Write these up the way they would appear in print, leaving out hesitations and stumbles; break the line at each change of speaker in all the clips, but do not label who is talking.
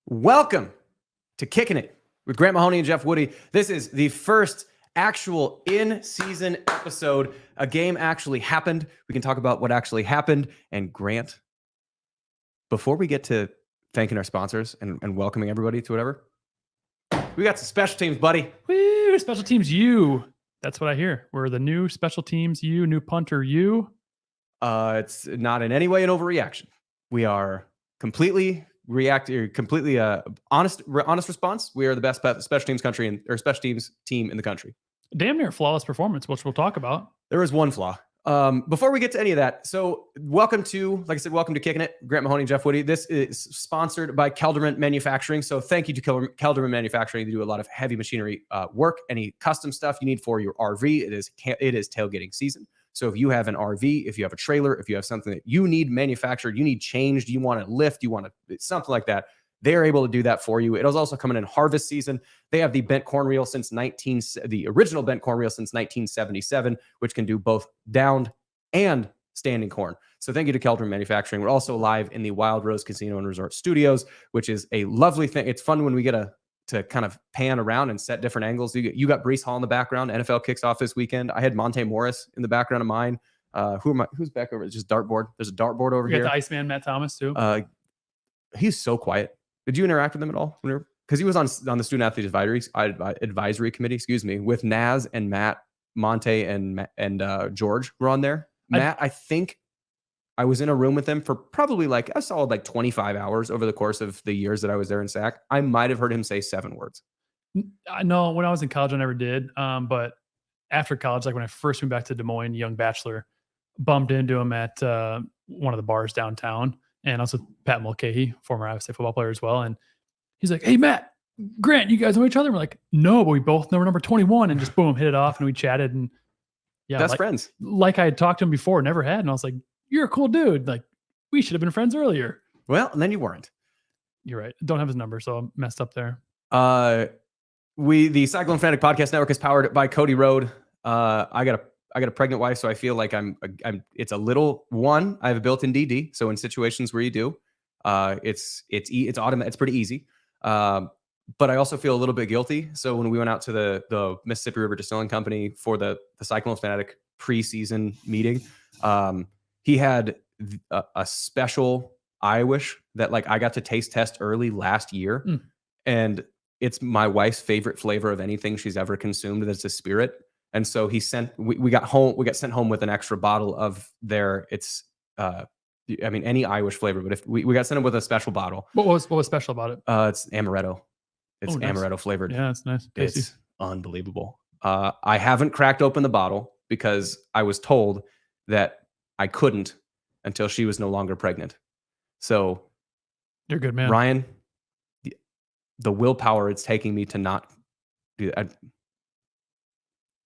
Welcome to Kickin' It with Mahoney and Jeff Woody. This is the first actual in-season episode. A game actually happened. We can talk about what actually happened. And Grant, before we get to thanking our sponsors and welcoming everybody to whatever, we got some special teams, buddy.
Woo, special teams U. That's what I hear. We're the new special teams U, new punter U.
It's not in any way an overreaction. We are completely honest response. We are the best special teams special teams team in the country.
Damn near flawless performance, which we'll talk about.
There is one flaw. Before we get to any of that, so welcome to Kickin' It, Grant Mahoney and Jeff Woody. This is sponsored by Dochterman Manufacturing. So thank you to Dochterman Manufacturing. They do a lot of heavy machinery work, any custom stuff you need for your RV. It is tailgating season. So if you have an RV, if you have a trailer, if you have something that you need manufactured, you need changed, you want to lift, you want to something like that, they are able to do that for you. It is also coming in harvest season. They have the bent corn reel the original bent corn reel since 1977, which can do both downed and standing corn. So thank you to Dochterman Manufacturing. We're also live in the Wild Rose Casino and Resort Studios, which is a lovely thing. It's fun when we get to kind of pan around and set different angles. You got Breece Hall in the background. NFL kicks off this weekend. I had Monte Morris in the background of mine. Who's back over? It's just dartboard. There's a dartboard over here.
You got the Iceman, Matt Thomas, too.
He's so quiet. Did you interact with him at all? Because he was on the student athlete advisory committee, with Naz and Matt, Monte and George were on there. Matt, I think I was in a room with them for probably a solid 25 hours over the course of the years that I was there in SAC. I might have heard him say 7 words.
I know when I was in college, I never did. But after college, when I first moved back to Des Moines, young bachelor, bumped into him at one of the bars downtown. And also Pat Mulcahy, former Iowa State football player as well. And he's like, "Hey, Matt, Grant, you guys know each other?" And we're like, "No, but we both know number 21." And just boom, hit it off. And we chatted. And yeah,
best friends.
Like I had talked to him before, never had. And I was like, "You're a cool dude. We should have been friends earlier."
Well, and then you weren't.
You're right. Don't have his number, so I'm messed up there.
The Cyclone Fanatic Podcast Network is powered by Cody Road. I got a pregnant wife, so I feel like it's a little one. I have a built-in DD, so in situations where you do, it's automatic. It's pretty easy. But I also feel a little bit guilty. So when we went out to the Mississippi River Distilling Company for the Cyclone Fanatic preseason meeting, he had a special Irish that I got to taste test early last year, and it's my wife's favorite flavor of anything she's ever consumed. That's a spirit. And so we got sent home with an extra bottle of any Irish flavor, but if we got sent home with a special bottle.
What was special about it?
It's amaretto. It's
nice.
Amaretto flavored.
Yeah, it's nice. Tasty.
It's unbelievable. I haven't cracked open the bottle because I was told that I couldn't until she was no longer pregnant. So
you're good, man.
Ryan, the willpower it's taking me to not do that.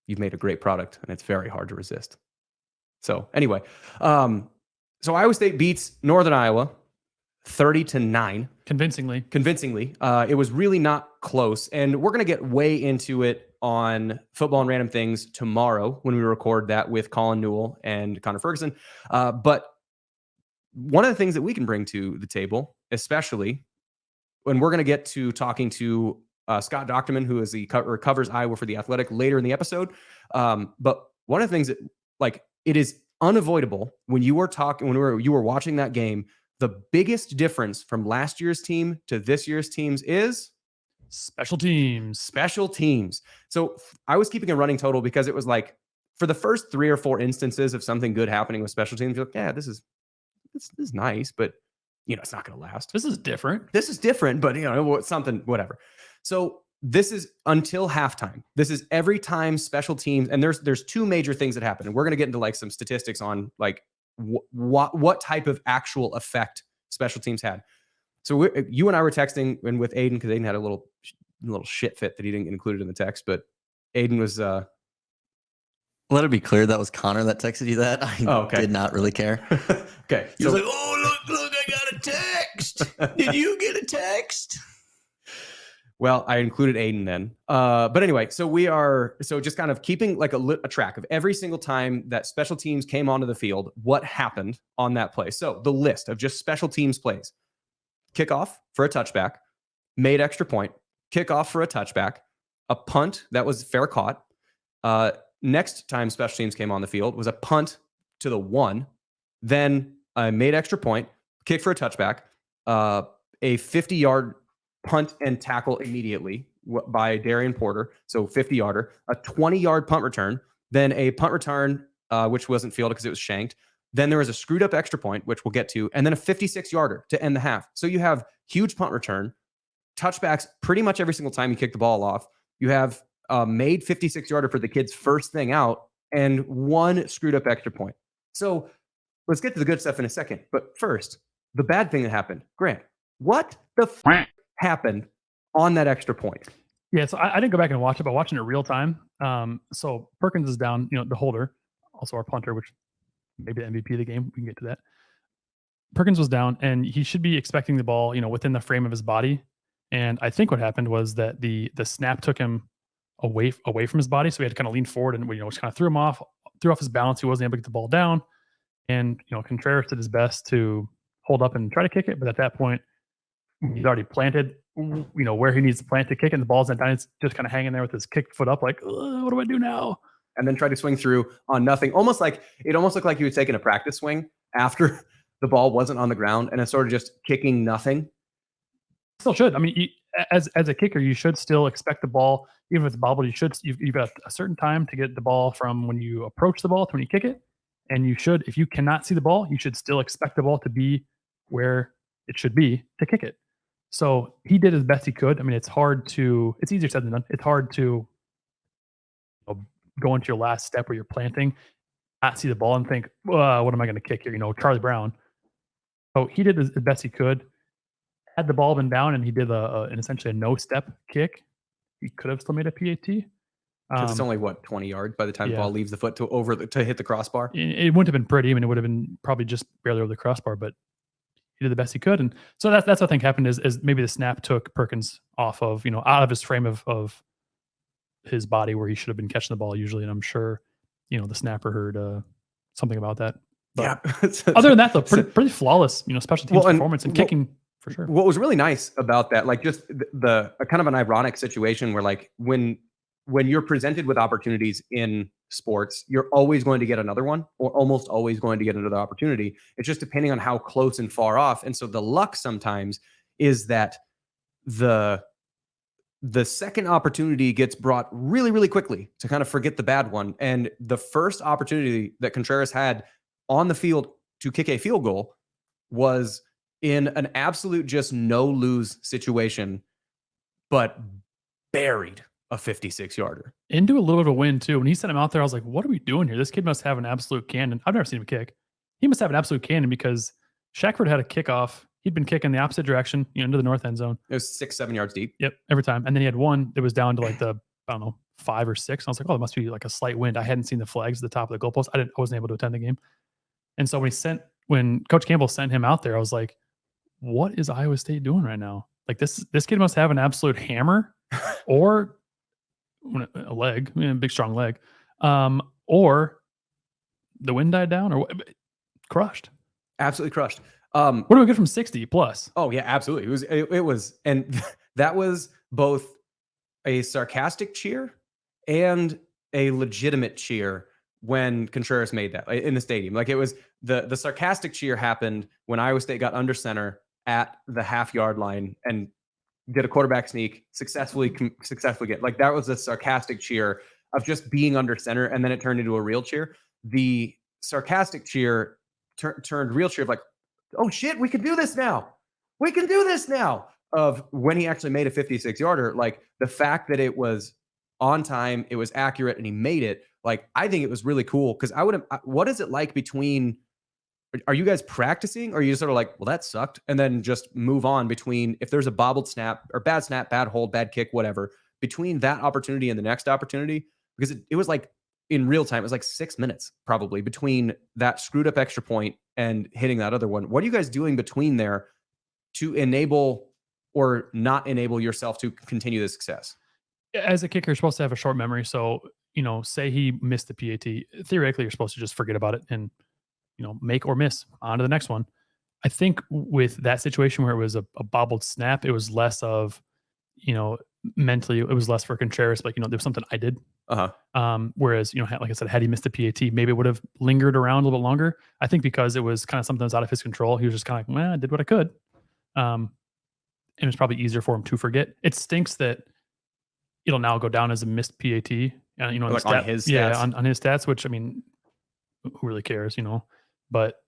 You've made a great product, and it's very hard to resist. So anyway, so Iowa State beats Northern Iowa 30-9.
Convincingly.
It was really not close, and we're going to get way into it on Football and Random Things tomorrow when we record that with Colin Newell and Connor Ferguson. But one of the things that we can bring to the table, especially when we're going to get to talking to Scott Dochterman, who is covers Iowa for The Athletic later in the episode. But one of the things that it is unavoidable when you were watching that game, the biggest difference from last year's team to this year's teams is
special teams.
So I was keeping a running total because it was for the first 3 or 4 instances of something good happening with special teams, you're like, yeah, this is nice, but it's not going to last.
This is different,
but something, whatever. So this is until halftime. This is every time special teams, and there's 2 major things that happen, and we're going to get into some statistics on what type of actual effect special teams had. So you and I were texting, and with Aiden, because Aiden had a little shit fit that he didn't get included in the text, but Aiden was.
Let it be clear that was Connor that texted you that. I did not really care.
Okay,
he was like, "Oh look, I got a text. Did you get a text?"
Well, I included Aiden then. But anyway, so we are just kind of keeping a track of every single time that special teams came onto the field, what happened on that play. So the list of just special teams plays: kickoff for a touchback, made extra point, kickoff for a touchback, a punt that was fair caught. Next time special teams came on the field was a punt to the 1, then I made extra point, kick for a touchback, a 50-yard punt and tackle immediately by Darian Porter, so 50-yarder, a 20-yard punt return, then a punt return, which wasn't fielded because it was shanked. Then there was a screwed up extra point, which we'll get to, and then a 56-yarder to end the half. So you have huge punt return, touchbacks pretty much every single time you kick the ball off. You have made 56-yarder for the kids first thing out, and 1 screwed up extra point. So let's get to the good stuff in a second. But first, the bad thing that happened. Grant, what the happened on that extra point?
Yeah, so I didn't go back and watch it, but watching it real time. So Perkins is down, the holder, also our punter, which maybe the MVP of the game. We can get to that. Perkins was down, and he should be expecting the ball, within the frame of his body. And I think what happened was that the snap took him away from his body, so he had to kind of lean forward, and which kind of threw off his balance. He wasn't able to get the ball down, and Contreras did his best to hold up and try to kick it, but at that point, he's already planted, where he needs to plant to kick it, and the ball's not down. It's just kind of hanging there with his kicked foot up, like, what do I do now?
And then try to swing through on nothing. It almost looked like he was taking a practice swing after the ball wasn't on the ground, and it's sort of just kicking nothing.
Still should. I mean, as a kicker, you should still expect the ball, even if it's bobbled. You've got a certain time to get the ball from when you approach the ball to when you kick it, and you should, if you cannot see the ball, you should still expect the ball to be where it should be to kick it. So he did as best he could. I mean, it's easier said than done. It's hard to go into your last step where you're planting, not see the ball and think, what am I going to kick here? Charlie Brown. So he did as best he could. Had the ball been down and he did essentially a no-step kick, he could have still made a PAT.
Because it's only 20 yards by the time the ball leaves the foot to hit the crossbar.
It wouldn't have been pretty. I mean, it would have been probably just barely over the crossbar, but he did the best he could. And so that's what I think happened is maybe the snap took Perkins off of, out of his frame of his body where he should have been catching the ball usually. And I'm sure, the snapper heard something about that. But
yeah.
Other than that, though, pretty flawless, special teams performance and kicking for sure.
What was really nice about that, like just the kind of an ironic situation where like when you're presented with opportunities in sports, you're always going to get another one, or almost always going to get another opportunity. It's just depending on how close and far off. And so the luck sometimes is that the second opportunity gets brought really, really quickly to kind of forget the bad one. And the first opportunity that Contreras had on the field to kick a field goal was in an absolute just no-lose situation, but buried a 56-yarder.
Into a little bit of a win, too. When he sent him out there, I was like, what are we doing here? This kid must have an absolute cannon. I've never seen him kick. He must have an absolute cannon because Shackford had a kickoff. He'd been kicking the opposite direction, into the north end zone.
It was 6-7 yards deep.
Yep, every time. And then he had one that was down to like the, 5 or 6. I was like, it must be like a slight wind. I hadn't seen the flags at the top of the goalpost. I wasn't able to attend the game. And so when Coach Campbell sent him out there, I was like, what is Iowa State doing right now? Like this kid must have an absolute hammer or a leg, big strong leg, or the wind died down or crushed.
Absolutely crushed.
What do we get from 60 plus?
Oh yeah, absolutely. It was, and that was both a sarcastic cheer and a legitimate cheer when Contreras made that in the stadium. Like it was the sarcastic cheer happened when Iowa State got under center at the half-yard line and did a quarterback sneak, successfully get, like that was a sarcastic cheer of just being under center, and then it turned into a real cheer. The sarcastic cheer turned real cheer of like, oh shit, we can do this now. We can do this now. Of when he actually made a 56-yarder, like the fact that it was on time, it was accurate, and he made it. Like, I think it was really cool because what is it like between, are you guys practicing or are you just sort of like, well, that sucked, and then just move on between if there's a bobbled snap, bad hold, bad kick, whatever, between that opportunity and the next opportunity? Because it was like in real time, it was like 6 minutes probably between that screwed up extra point and hitting that other one. What are you guys doing between there to enable or not enable yourself to continue the success?
As a kicker, you're supposed to have a short memory. So, say he missed the PAT, theoretically, you're supposed to just forget about it and, make or miss on to the next one. I think with that situation where it was a bobbled snap, it was less of, mentally it was less for Contreras, but there was something I did. Whereas, like I said, had he missed the PAT, maybe it would have lingered around a little bit longer. I think because it was kind of something that was out of his control, he was just kind of like, I did what I could. And it was probably easier for him to forget. It stinks that it'll now go down as a missed PAT.
Like on his stats.
Yeah, on his stats, which, I mean, who really cares, But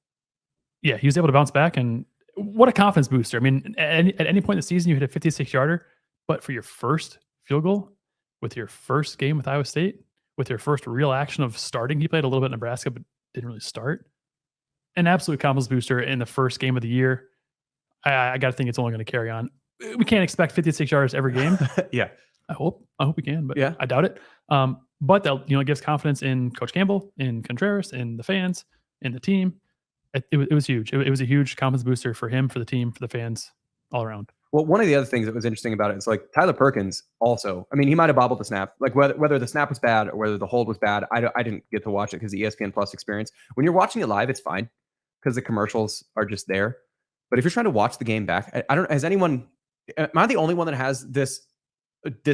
yeah, he was able to bounce back, and what a confidence booster. I mean, at any point in the season, you hit a 56-yarder, but for your first field goal, with your first game with Iowa State, with your first real action of starting, he played a little bit in Nebraska, but didn't really start. An absolute confidence booster in the first game of the year. I got to think it's only going to carry on. We can't expect 56 yards every game.
Yeah.
I hope we can, but
yeah,
I doubt it. But that, it gives confidence in Coach Campbell, in Contreras, in the fans, in the team. It was huge. It was a huge confidence booster for him, for the team, for the fans, all around.
Well, one of the other things that was interesting about it is like Tyler Perkins also, I mean, he might have bobbled the snap, like whether the snap was bad or whether the hold was bad. I didn't get to watch it because the ESPN Plus experience. When you're watching it live, it's fine because the commercials are just there. But if you're trying to watch the game back, I don't, am I the only one that has this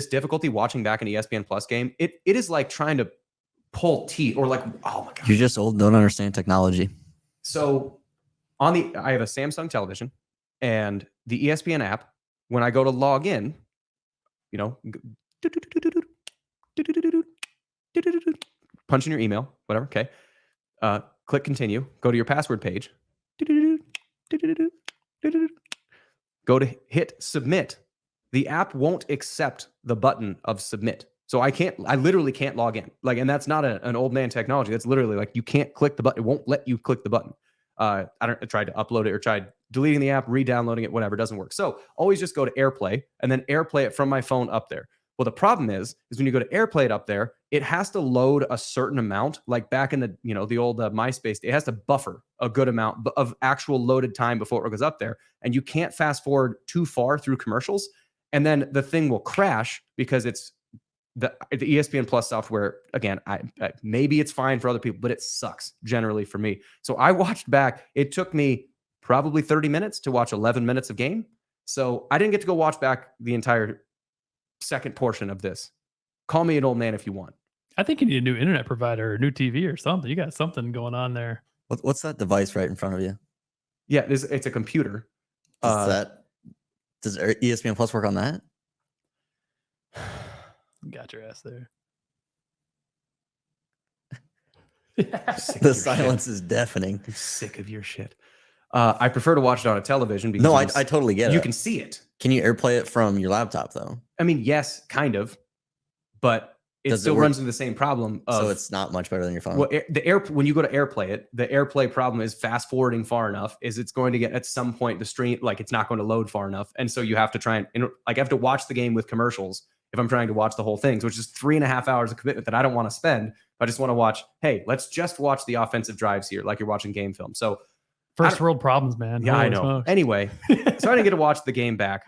difficulty watching back an ESPN Plus game? It is like trying to pull teeth, or like, oh my God.
You're just old, don't understand technology.
So I have a Samsung television, and the ESPN app, when I go to log in, punch in your email, whatever. Okay. Click continue, go to your password page, go to hit submit. The app won't accept the button of submit. So I literally can't log in. Like, and that's not an old man technology. That's literally like, you can't click the button. It won't let you click the button. I tried to upload it or tried deleting the app, re-downloading it, whatever, it doesn't work. So always just go to AirPlay and then AirPlay it from my phone up there. Well, the problem is when you go to AirPlay it up there, it has to load a certain amount, like back in the, the old MySpace, it has to buffer a good amount of actual loaded time before it goes up there. And you can't fast forward too far through commercials. And then the thing will crash because it's the ESPN Plus software. Again, maybe it's fine for other people, but it sucks generally for me. So I watched back. It took me probably 30 minutes to watch 11 minutes of game. So I didn't get to go watch back the entire second portion of this. Call me an old man if you want.
I think you need a new internet provider, or a new TV or something. You got something going on there.
What's that device right in front of you?
Yeah, it's a computer.
Does ESPN Plus work on that?
Got your ass there.
The silence is deafening.
I'm sick of your shit. I prefer to watch it on a television because
I totally get it.
You can see it.
Can you AirPlay it from your laptop though?
I mean, yes, kind of, but it still runs into the same problem.
So it's not much better than your phone.
Well, when you go to AirPlay it, the AirPlay problem is fast forwarding far enough. It's going to get at some point the stream, like it's not going to load far enough, and so you have to try and I have to watch the game with commercials if I'm trying to watch the whole thing, which is 3.5 hours of commitment that I don't want to spend. I just want to watch. Hey, let's just watch the offensive drives here, like you're watching game film. So
first world problems, man.
Yeah, I know. Smokes. Anyway, so I didn't get to watch the game back.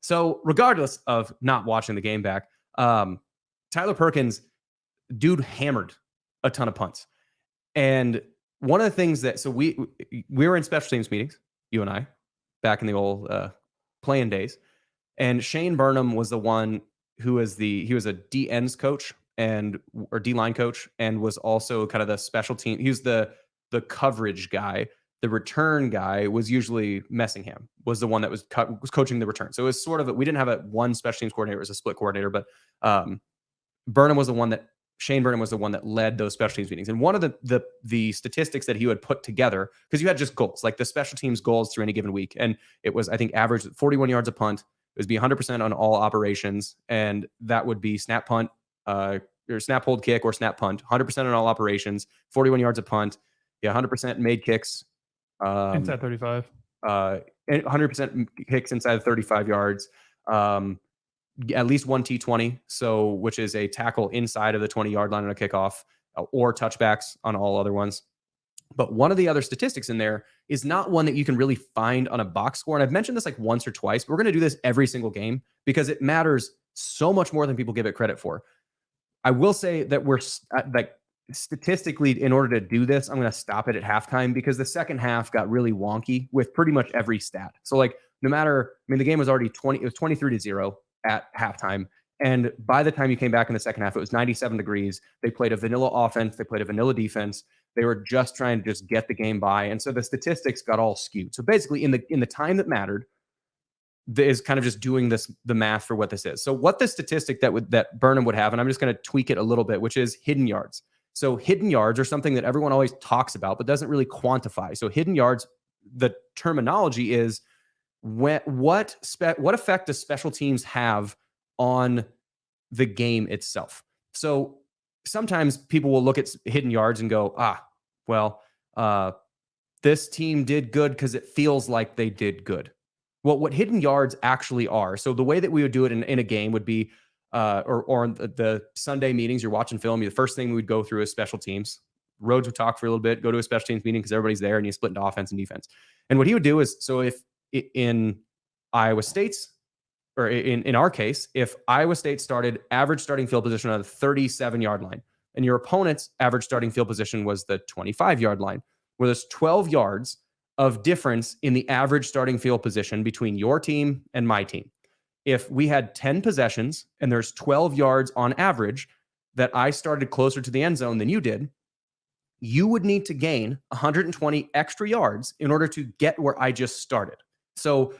So regardless of not watching the game back, Tyler Perkins, dude, hammered a ton of punts. And one of the things that, so we were in special teams meetings, you and I, back in the old playing days. And Shane Burnham was the one who was he was a D-ends coach or D-line coach, and was also kind of the special team. He was the coverage guy. The return guy was usually Messingham, was the one that was coaching the return. So it was sort of, we didn't have one special teams coordinator, it was a split coordinator, but Shane Burnham was the one that led those special teams meetings. And one of the statistics that he would put together, because you had just goals, like the special teams goals through any given week. And it was, I think, average 41 yards a punt. It would be 100% on all operations. And that would be snap punt, or snap hold kick, or snap punt, 100% on all operations, 41 yards a punt. Yeah, 100% made kicks.
Inside 35.
100% kicks inside 35 yards. At least one T20, which is a tackle inside of the 20-yard line on a kickoff, or touchbacks on all other ones. But one of the other statistics in there is not one that you can really find on a box score. And I've mentioned this like once or twice, but we're going to do this every single game because it matters so much more than people give it credit for. I will say that we're like, statistically, in order to do this, I'm going to stop it at halftime because the second half got really wonky with pretty much every stat. So like no matter, I mean, the game was already it was 23-0 at halftime. And by the time you came back in the second half, it was 97 degrees. They played a vanilla offense. They played a vanilla defense. They were just trying to just get the game by. And so the statistics got all skewed. So basically in the time that mattered, is kind of just doing the math for what this is. So what the statistic that Burnham would have, and I'm just going to tweak it a little bit, which is hidden yards. So hidden yards are something that everyone always talks about, but doesn't really quantify. So hidden yards, the terminology is what effect does special teams have on the game itself? So sometimes people will look at hidden yards and go, this team did good because it feels like they did good. Well, what hidden yards actually are, so the way that we would do it in a game would be, or in the Sunday meetings, you're watching film, the first thing we would go through is special teams. Rhodes would talk for a little bit, go to a special teams meeting because everybody's there and you split into offense and defense. And what he would do is, so if in Iowa State's, or in our case, if Iowa State started average starting field position on the 37-yard line and your opponent's average starting field position was the 25-yard line, where there's 12 yards of difference in the average starting field position between your team and my team. If we had 10 possessions and there's 12 yards on average that I started closer to the end zone than you did, you would need to gain 120 extra yards in order to get where I just started. So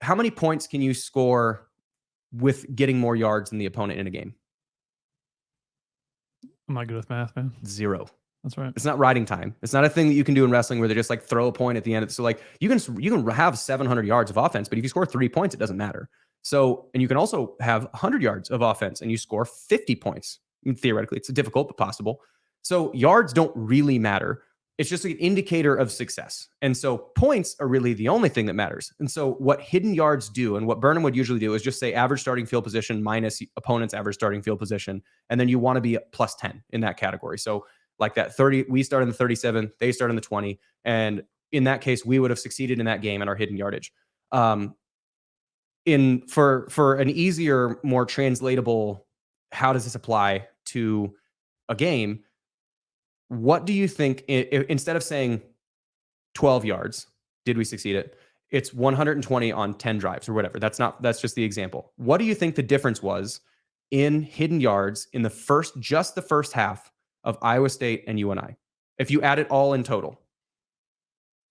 how many points can you score with getting more yards than the opponent in a game?
I'm not good with math, man.
0.
That's right.
It's not riding time. It's not a thing that you can do in wrestling where they just like throw a point at the end. So like you can have 700 yards of offense, but if you score 3 points, it doesn't matter. So, and you can also have 100 yards of offense and you score 50 points. I mean, theoretically, it's difficult, but possible. So yards don't really matter. It's just an indicator of success. And so points are really the only thing that matters. And so what hidden yards do, and what Burnham would usually do, is just say average starting field position minus opponent's average starting field position. And then you want to be at plus 10 in that category. So like that 30, we start in the 37, they start in the 20. And in that case, we would have succeeded in that game in our hidden yardage. For an easier, more translatable, how does this apply to a game? What do you think, instead of saying 12 yards, did we succeed it? It's 120 on 10 drives or whatever. That's just the example. What do you think the difference was in hidden yards in the first half of Iowa State and UNI? If you add it all in total,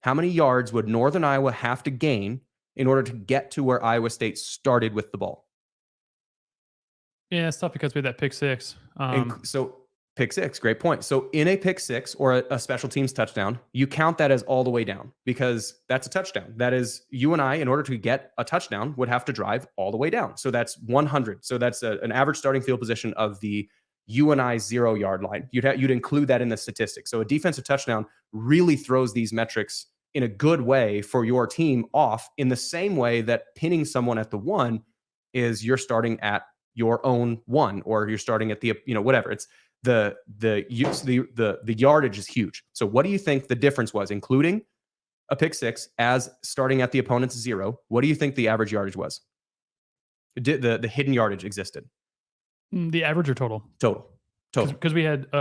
how many yards would Northern Iowa have to gain in order to get to where Iowa State started with the ball?
Yeah, it's tough because we had that pick six.
So pick six, great point. So in a pick six or a special teams touchdown, you count that as all the way down because that's a touchdown. That is, UNI, in order to get a touchdown, would have to drive all the way down. So that's 100. So that's an average starting field position of the UNI 0-yard line. You'd include that in the statistics. So a defensive touchdown really throws these metrics in a good way for your team off, in the same way that pinning someone at the 1 is you're starting at your own 1, or you're starting at the, whatever. It's the yardage is huge. So what do you think the difference was, including a pick six as starting at the opponent's 0? What do you think the average yardage was? The hidden yardage existed.
The average or total?
Total.
Because we had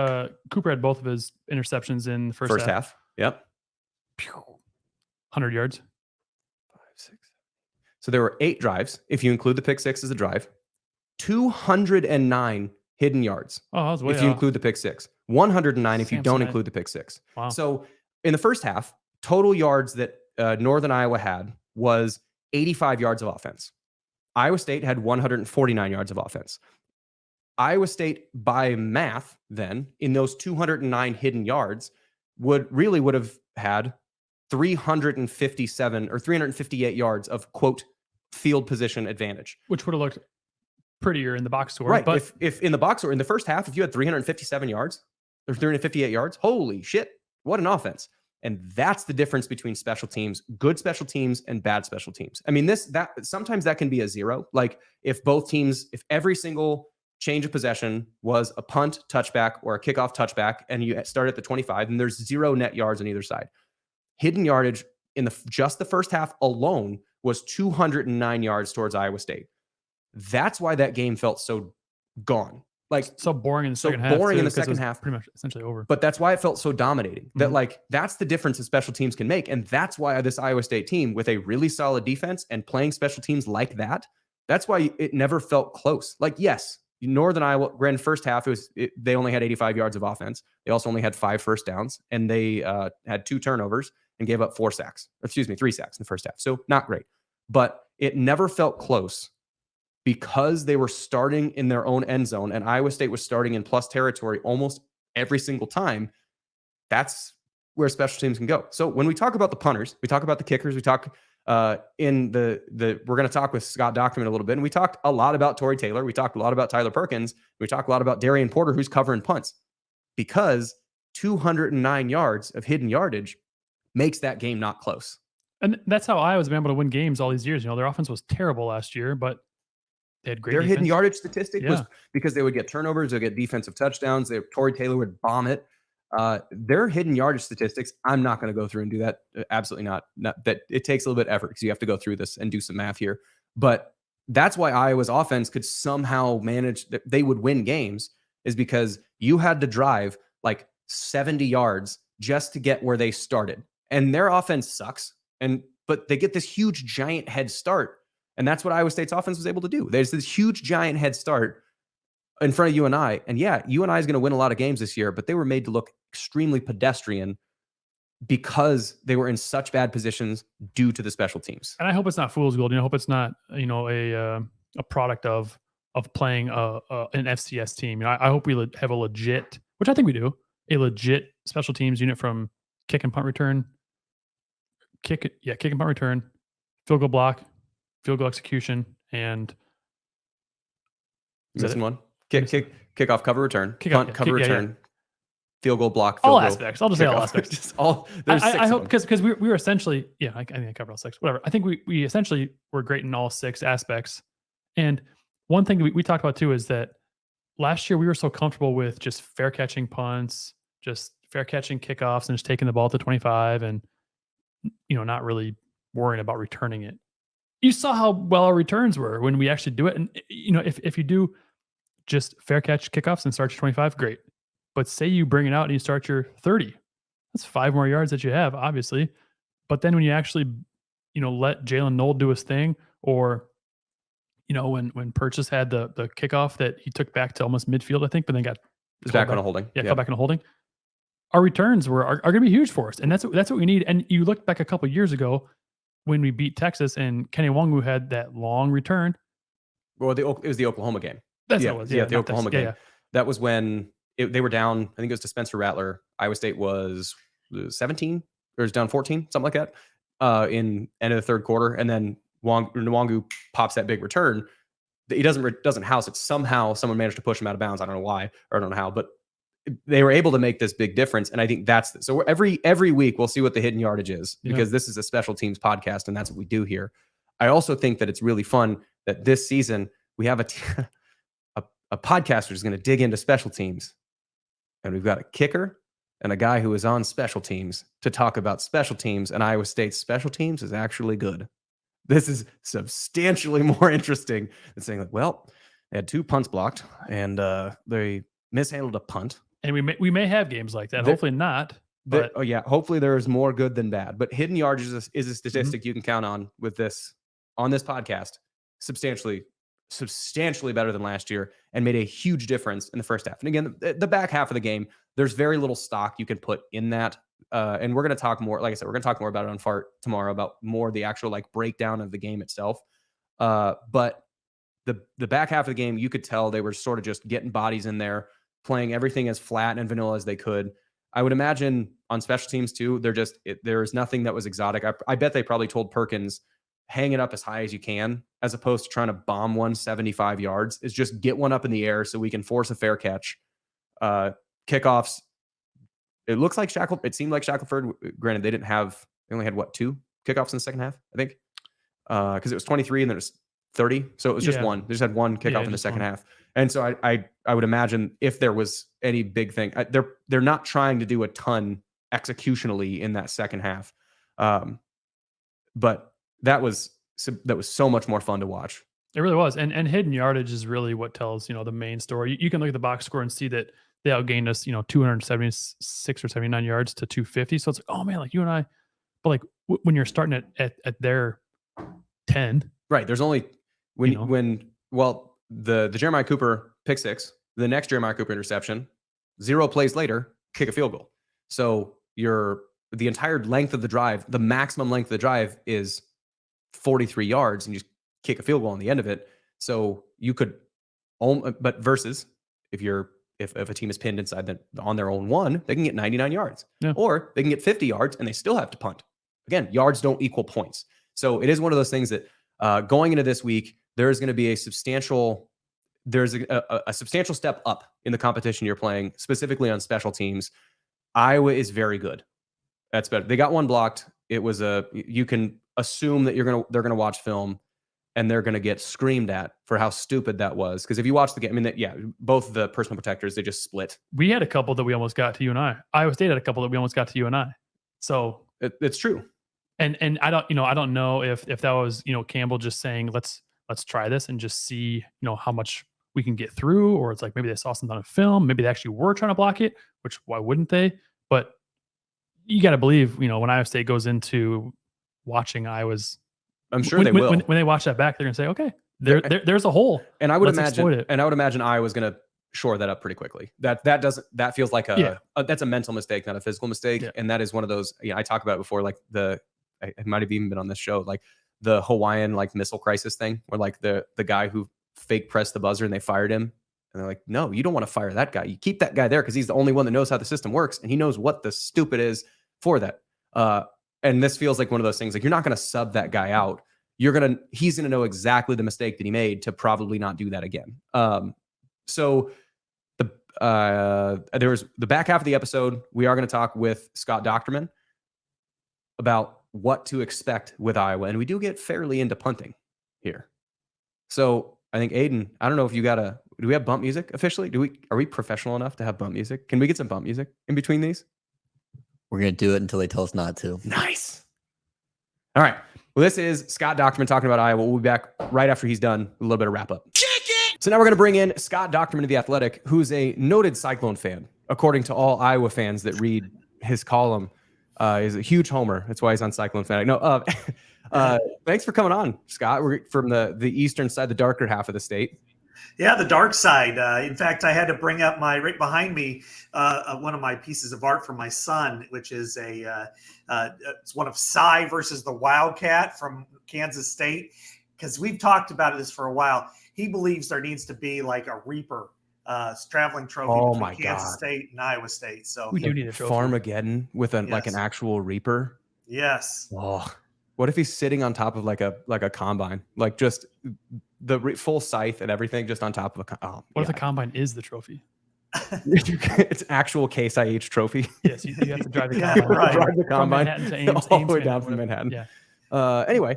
Cooper had both of his interceptions in the first half.
Yep.
100 yards.
5, 6. So there were 8 drives, if you include the pick six as a drive. 209 hidden yards.
Oh, that was way
if you
off.
include the pick six. 109 if you don't include the pick six.
Wow.
So in the first half, total yards that Northern Iowa had was 85 yards of offense. Iowa State had 149 yards of offense. Iowa State, by math, then, in those 209 hidden yards, would have had 357 or 358 yards of, quote, field position advantage.
Which would have looked prettier in the box score.
Right.
But
if in the box score, in the first half, if you had 357 yards or 358 yards, holy shit, what an offense. And that's the difference between special teams, good special teams and bad special teams. I mean, sometimes that can be a 0. Like if every single change of possession was a punt, touchback, or a kickoff touchback, and you start at the 25, and there's 0 net yards on either side. Hidden yardage in just the first half alone was 209 yards towards Iowa State. That's why that game felt so gone. like
so boring in the second half.
Boring
too,
in the second half,
pretty much essentially over.
But that's why it felt so dominating. That like that's the difference that special teams can make, and that's why this Iowa State team with a really solid defense and playing special teams like that, that's why it never felt close. Like yes, Northern Iowa, grand first half, they only had 85 yards of offense. They also only had 5 first downs, and they had 2 turnovers and gave up 3 sacks in the first half. So not great, but it never felt close because they were starting in their own end zone and Iowa State was starting in plus territory almost every single time. That's where special teams can go. So when we talk about the punters, we talk about the kickers, we talk we're going to talk with Scott Dochterman a little bit. And we talked a lot about Torrey Taylor. We talked a lot about Tyler Perkins. We talked a lot about Darian Porter, who's covering punts, because 209 yards of hidden yardage makes that game not close.
And that's how Iowa's been able to win games all these years. Their offense was terrible last year, but they had great
Their
defense.
hidden yardage statistic was because they would get turnovers, they would get defensive touchdowns. Torrey Taylor would bomb it. Their hidden yardage statistics, I'm not going to go through and do that. Absolutely not. That it takes a little bit of effort because you have to go through this and do some math here. But that's why Iowa's offense could somehow manage that they would win games, is because you had to drive like 70 yards just to get where they started. And their offense sucks. But they get this huge giant head start. And that's what Iowa State's offense was able to do. There's this huge giant head start in front of UNI. And yeah, UNI is going to win a lot of games this year, but they were made to look extremely pedestrian because they were in such bad positions due to the special teams.
And I hope it's not fool's gold. I hope it's not, a product of playing an FCS team. I hope we have a legit, which I think we do, a legit special teams unit from kick and punt return, kick and punt return, field goal block, field goal execution, and
missing one. Kickoff, cover return, punt, cover return, field goal block,
all aspects. I'll just say all aspects.
Just all. There's 6
I hope because we were essentially I think I covered all 6. Whatever. I think we essentially were great in all 6 aspects. And one thing we talked about too is that last year we were so comfortable with just fair catching punts, just fair catching kickoffs, and just taking the ball to 25, and not really worrying about returning it. You saw how well our returns were when we actually do it. And, if you do just fair catch kickoffs and start your 25, great. But say you bring it out and you start your 30, that's 5 more yards that you have, obviously. But then when you actually, let Jalen Knoll do his thing, or, when Purchase had the kickoff that he took back to almost midfield, I think, but then got
back on a holding.
Yeah, called back on a holding. Our returns are going to be huge for us. And that's what we need. And you look back a couple of years ago, when we beat Texas and Kenny Wangu had that long return.
Well, it was the Oklahoma game.
That's what it was.
Yeah, the Oklahoma game.
Yeah.
That was when they were down. I think it was to Spencer Rattler. Iowa State was 17 or it was down 14, something like that, in end of the third quarter. And then Nwangu pops that big return. He doesn't house it. Somehow someone managed to push him out of bounds. I don't know why, or I don't know how, but they were able to make this big difference. And I think so every week we'll see what the hidden yardage is, because this is a special teams podcast and that's what we do here. I also think that it's really fun that this season we have a podcaster who's going to dig into special teams, and we've got a kicker and a guy who is on special teams to talk about special teams, and Iowa State's special teams is actually good. This is substantially more interesting than saying like, well, they had 2 punts blocked and they mishandled a punt.
And we may have games like that. Hopefully not. But
hopefully there is more good than bad. But hidden yardage is a statistic you can count on with this on this podcast. Substantially better than last year, and made a huge difference in the first half. And again, the back half of the game, there's very little stock you can put in that. And we're going to talk more. Like I said, we're going to talk more about it on Fart tomorrow, about more the actual breakdown of the game itself. But the back half of the game, you could tell they were sort of just getting bodies in there, playing everything as flat and vanilla as they could. I would imagine on special teams too, there is nothing that was exotic. I bet they probably told Perkins, hang it up as high as you can, as opposed to trying to bomb 175 yards, is just get one up in the air so we can force a fair catch. Kickoffs. It seemed like Shackelford, granted, they only had 2 kickoffs in the second half, I think. Because it was 23 and then it was 30. So it was just one. They just had one kickoff in the second half. And so I would imagine if there was any big thing, they're not trying to do a ton executionally in that second half. But that was so much more fun to watch.
It really was. And hidden yardage is really what tells, the main story. You can look at the box score and see that they outgained us, 276 or 79 yards to 250. So it's like, oh man, like you and I, but like when you're starting at their 10.
Right. There's only the Jeremiah Cooper pick six, the next Jeremiah Cooper interception, 0 plays later, kick a field goal. So the entire length of the drive, the maximum length of the drive is 43 yards, and you just kick a field goal on the end of it. So you could, but versus if a team is pinned inside on their own 1, they can get 99 yards, or they can get 50 yards and they still have to punt. Again, yards don't equal points. So it is one of those things that going into this week, there is going to be a substantial step up in the competition you're playing, specifically on special teams. Iowa is very good. That's better. They got one blocked. It was you can assume that they're gonna watch film, and they're gonna get screamed at for how stupid that was. Because if you watch the game, both the personal protectors, they just split.
We had a couple that we almost got to you and I. Iowa State had a couple that we almost got to you and I. So
it's true.
And I don't know if that was Campbell just saying let's try this and just see how much we can get through, or it's like maybe they saw something on film, maybe they actually were trying to block it, which why wouldn't they? But you got to believe when Iowa State goes into watching Iowa's,
I'm sure they will.
When they watch that back, they're gonna say, okay, there's a hole,
and I would imagine Iowa's gonna shore that up pretty quickly. That feels like that's a mental mistake, not a physical mistake, and that is one of those. I talked about it before, like it might have even been on this show, like the Hawaiian missile crisis thing, where like the guy who fake pressed the buzzer and they fired him, and they're like, no, you don't want to fire that guy. You keep that guy there because he's the only one that knows how the system works, and he knows what the stupid is for that. And this feels like one of those things, like you're not going to sub that guy out. He's going to know exactly the mistake that he made to probably not do that again. So there was the back half of the episode. We are going to talk with Scott Dochterman about what to expect with Iowa, and we do get fairly into punting here. So I think Aiden, I don't know if do we have bump music officially? Are we professional enough to have bump music? Can we get some bump music in between these?
We're going to do it until they tell us not to.
Nice. All right. Well, this is Scott Dochterman talking about Iowa. We'll be back right after he's done with a little bit of wrap up. So now we're going to bring in Scott Dochterman of The Athletic, who's a noted Cyclone fan, according to all Iowa fans that read his column. He's a huge homer. That's why he's on Cyclone Fanatic. No, thanks for coming on, Scott. We're from the eastern side, the darker half of the state.
Yeah, the dark side. In fact, I had to bring up right behind me one of my pieces of art for my son, which is it's one of Cy versus the Wildcat from Kansas State, because we've talked about this for a while. He believes there needs to be like a Reaper traveling trophy between Kansas State and Iowa State. So
we do need a trophy.
Farmageddon with like an actual Reaper.
Yes.
Oh, what if he's sitting on top of like a combine, like just the full scythe and everything, just on top of
what if the combine is the trophy?
It's actual Case IH trophy.
Yes, you have to drive the combine.
Right. Drive the combine
from Manhattan to Ames,
all the way down from Manhattan.
Yeah.
Anyway,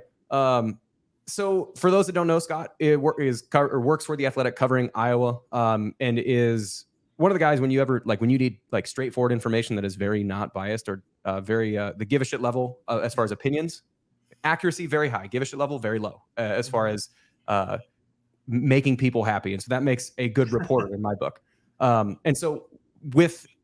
so for those that don't know, Scott works for The Athletic covering Iowa, and is one of the guys when you need like straightforward information that is very not biased or very the give a shit level as far as opinions, accuracy very high, give a shit level very low as far as making people happy, and so that makes a good reporter in my book. And so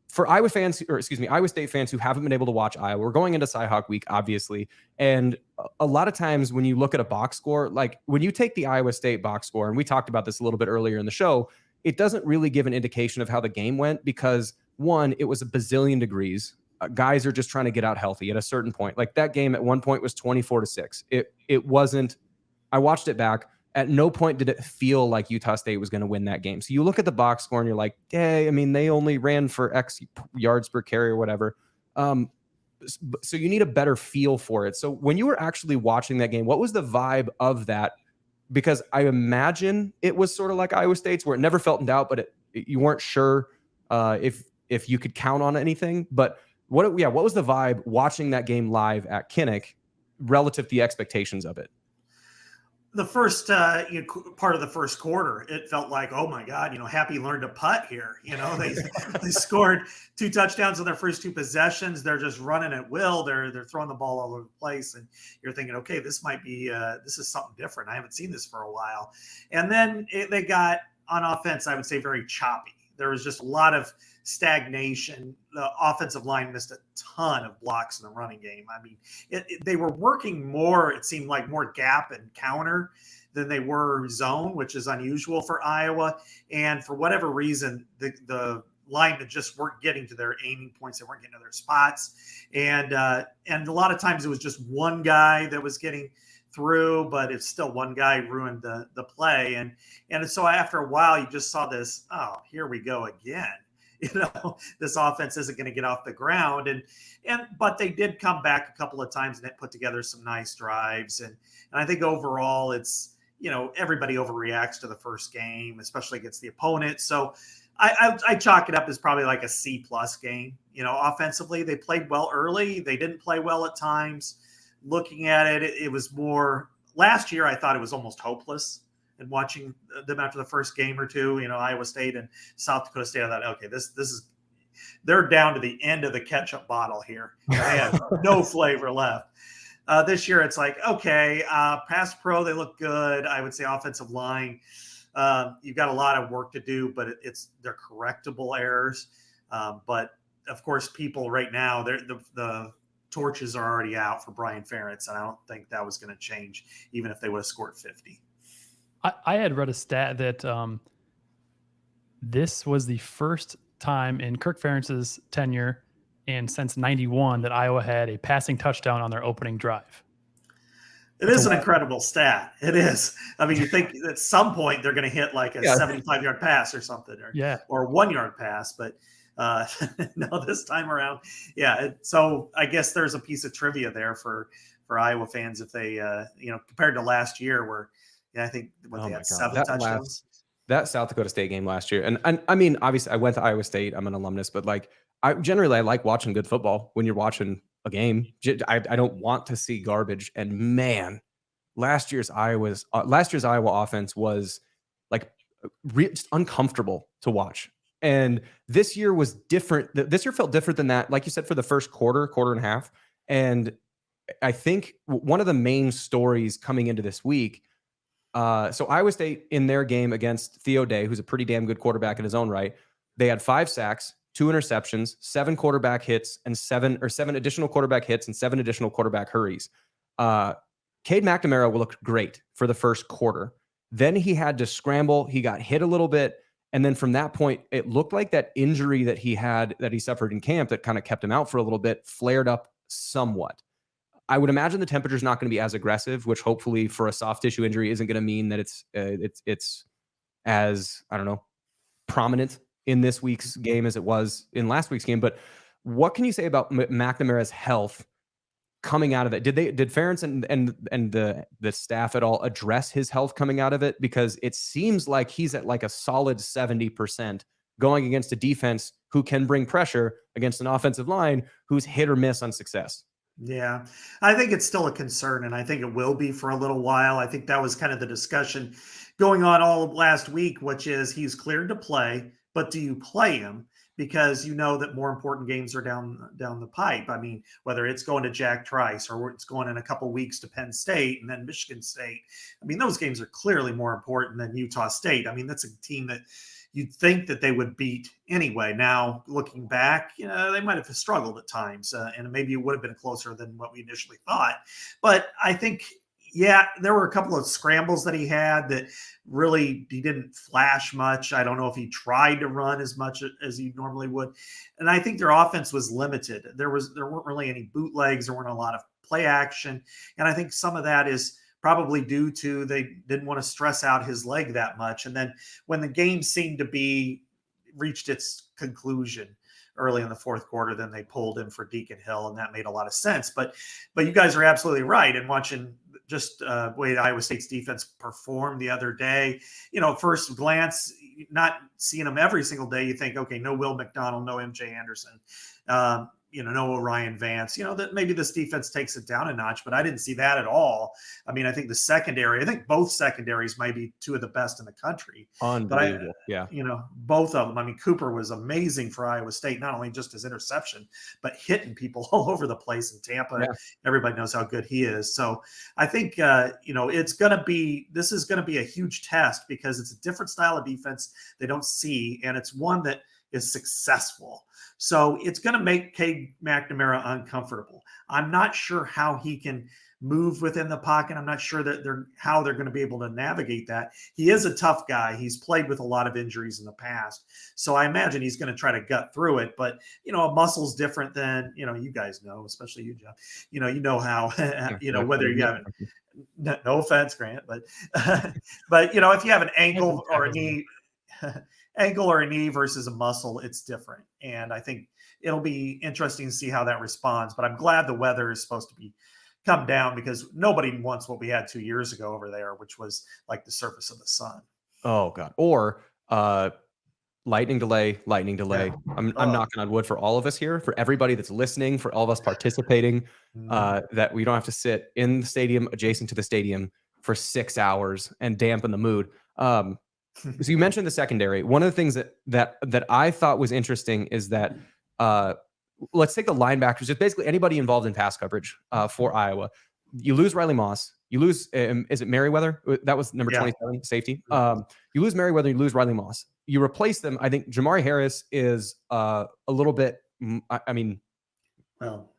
for Iowa State fans who haven't been able to watch Iowa, we're going into CyHawk week, obviously. And a lot of times when you look at a box score, like when you take the Iowa State box score, and we talked about this a little bit earlier in the show, it doesn't really give an indication of how the game went because, one, it was a bazillion degrees. Guys are just trying to get out healthy at a certain point. Like that game at one point was 24-6. It wasn't, I watched it back. At no point did it feel like Utah State was going to win that game. So you look at the box score and you're like, hey, I mean, they only ran for X yards per carry or whatever. So you need a better feel for it. So when you were actually watching that game, what was the vibe of that? Because I imagine it was sort of like Iowa State's, where it never felt in doubt, but you weren't sure if you could count on anything. But what was the vibe watching that game live at Kinnick relative to the expectations of it?
the first part of the first quarter, it felt like, oh my God, Happy learned to putt here. They scored 2 touchdowns on their first 2 possessions. They're just running at will. They're throwing the ball all over the place, and you're thinking, okay, this might be this is something different. I haven't seen this for a while. And then they got on offense, I would say, very choppy. There was just a lot of stagnation. The offensive line missed a ton of blocks in the running game. I mean, they were working more, it seemed like, more gap and counter than they were zone, which is unusual for Iowa. And for whatever reason, the linemen just weren't getting to their aiming points. They weren't getting to their spots. And a lot of times it was just one guy that was getting through, but it's still one guy ruined the play. And so after a while, you just saw this, oh, here we go again. This offense isn't going to get off the ground. But they did come back a couple of times and put together some nice drives. And I think overall it's, everybody overreacts to the first game, especially against the opponent. So I chalk it up as probably like a C+ game. Offensively, they played well early. They didn't play well at times. Looking at it, it was more last year. I thought it was almost hopeless. And watching them after the first game or two, Iowa State and South Dakota State, I thought, okay, this is, they're down to the end of the ketchup bottle here. They have no flavor left. This year, it's like, okay, pass pro, they look good. I would say offensive line, you've got a lot of work to do, but they're correctable errors. But of course, people right now, the torches are already out for Brian Ferentz, and I don't think that was going to change, even if they would have scored 50.
I had read a stat that this was the first time in Kirk Ferentz's tenure and since 91 that Iowa had a passing touchdown on their opening drive.
It is an incredible stat. It is. I mean, you think at some point they're going to hit like a 75-yard pass or something, or a 1-yard pass, but no, this time around, so I guess there's a piece of trivia there for Iowa fans if they, compared to last year where I think they had 7 touchdowns.
That South Dakota State game last year, and I mean, obviously, I went to Iowa State. I'm an alumnus, but like, I like watching good football when you're watching a game. I don't want to see garbage. And man, last year's Iowa offense was like just uncomfortable to watch. And this year was different. This year felt different than that. Like you said, for the first quarter and a half. And I think one of the main stories coming into this week, so Iowa State in their game against Theo Day, who's a pretty damn good quarterback in his own right, they had 5 sacks, 2 interceptions, 7 quarterback hits, and 7 additional quarterback hits and 7 additional quarterback hurries. Cade McNamara looked great for the first quarter. Then he had to scramble. He got hit a little bit. And then from that point, it looked like that injury that he suffered in camp that kind of kept him out for a little bit flared up somewhat. I would imagine the temperature's not going to be as aggressive, which hopefully for a soft tissue injury isn't going to mean that it's as, I don't know, prominent in this week's game as it was in last week's game. But what can you say about McNamara's health coming out of it? Did Ferentz and the staff at all address his health coming out of it? Because it seems like he's at like a solid 70% going against a defense who can bring pressure against an offensive line who's hit or miss on success.
Yeah, I think it's still a concern, and I think it will be for a little while. I think that was kind of the discussion going on all of last week, which is he's cleared to play, but do you play him? Because you know that more important games are down the pipe. I mean, whether it's going to Jack Trice or it's going in a couple of weeks to Penn State and then Michigan State. I mean, those games are clearly more important than Utah State. I mean, that's a team that you'd think that they would beat anyway. Now, looking back, they might have struggled at times, and maybe it would have been closer than what we initially thought. But I think, there were a couple of scrambles that he had that really he didn't flash much. I don't know if he tried to run as much as he normally would. And I think their offense was limited. There weren't really any bootlegs. There weren't a lot of play action. And I think some of that is probably due to they didn't want to stress out his leg that much. And then when the game seemed to be reached its conclusion early in the fourth quarter, then they pulled him for Deacon Hill, and that made a lot of sense. But you guys are absolutely right. And watching just the way Iowa State's defense performed the other day, first glance, not seeing them every single day, you think, okay, no Will McDonald, no MJ Anderson. no Ryan Vance, that maybe this defense takes it down a notch, but I didn't see that at all. I mean, I think I think both secondaries might be two of the best in the country.
Unbelievable.
Both of them. I mean, Cooper was amazing for Iowa State, not only just his interception, but hitting people all over the place in Tampa. Yeah. Everybody knows how good he is. So I think, this is going to be a huge test because it's a different style of defense they don't see, and it's one that is successful. So it's going to make Cade McNamara uncomfortable. I'm not sure how he can move within the pocket. I'm not sure that how they're going to be able to navigate that. He is a tough guy. He's played with a lot of injuries in the past. So I imagine he's going to try to gut through it. But, a muscle's different than, you guys know, especially you, Jeff. You know how, whether you have no offense, Grant, but, if you have an ankle or a knee, versus a muscle, it's different. And I think it'll be interesting to see how that responds. But I'm glad the weather is supposed to come down because nobody wants what we had 2 years ago over there, which was like the surface of the sun.
Oh God. Or lightning delay. Yeah. I'm knocking on wood for all of us here, for everybody that's listening, for all of us participating, that we don't have to sit in the stadium adjacent to the stadium for 6 hours and dampen the mood. So you mentioned the secondary. One of the things that I thought was interesting is that let's take the linebackers, just basically anybody involved in pass coverage for Iowa. You lose Riley Moss. You lose, is it Merriweather? That was number 27, safety. You lose Merriweather, you lose Riley Moss. You replace them. I think Jamari Harris is a little bit, Riley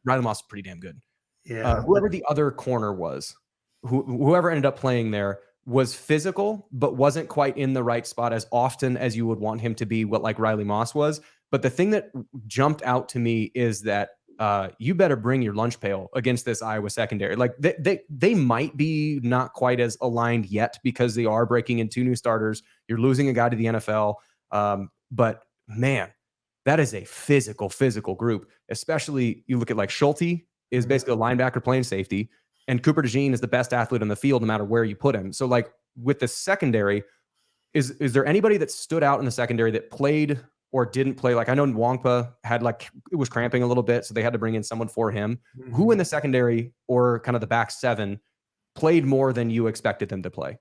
Moss is pretty damn good.
Yeah.
Whoever the other corner was, whoever ended up playing there, was physical, but wasn't quite in the right spot as often as you would want him to be, what like Riley Moss was. But the thing that jumped out to me is that you better bring your lunch pail against this Iowa secondary. Like they might be not quite as aligned yet because they are breaking in 2 new starters. You're losing a guy to the NFL. But man, that is a physical group, especially you look at like Schulte is basically a linebacker playing safety. And Cooper DeJean is the best athlete on the field, no matter where you put him. So, like with the secondary, is there anybody that stood out in the secondary that played or didn't play? Like I know Nwangpa had it was cramping a little bit, so they had to bring in someone for him. Mm-hmm. Who in the secondary or kind of the back 7 played more than you expected them to play?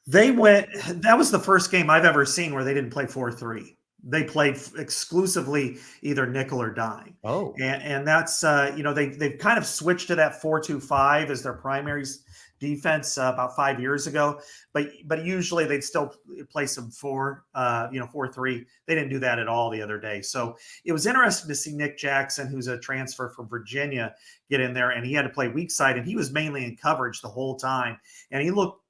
That was the first game I've ever seen where they didn't play 4-3. They played exclusively either nickel or dime.
Oh,
and that's they've kind of switched to that 4-2-5 as their primary defense about 5 years ago. But usually they'd still play some 4-3. They didn't do that at all the other day. So it was interesting to see Nick Jackson, who's a transfer from Virginia, get in there, and he had to play weak side, and he was mainly in coverage the whole time, and it looked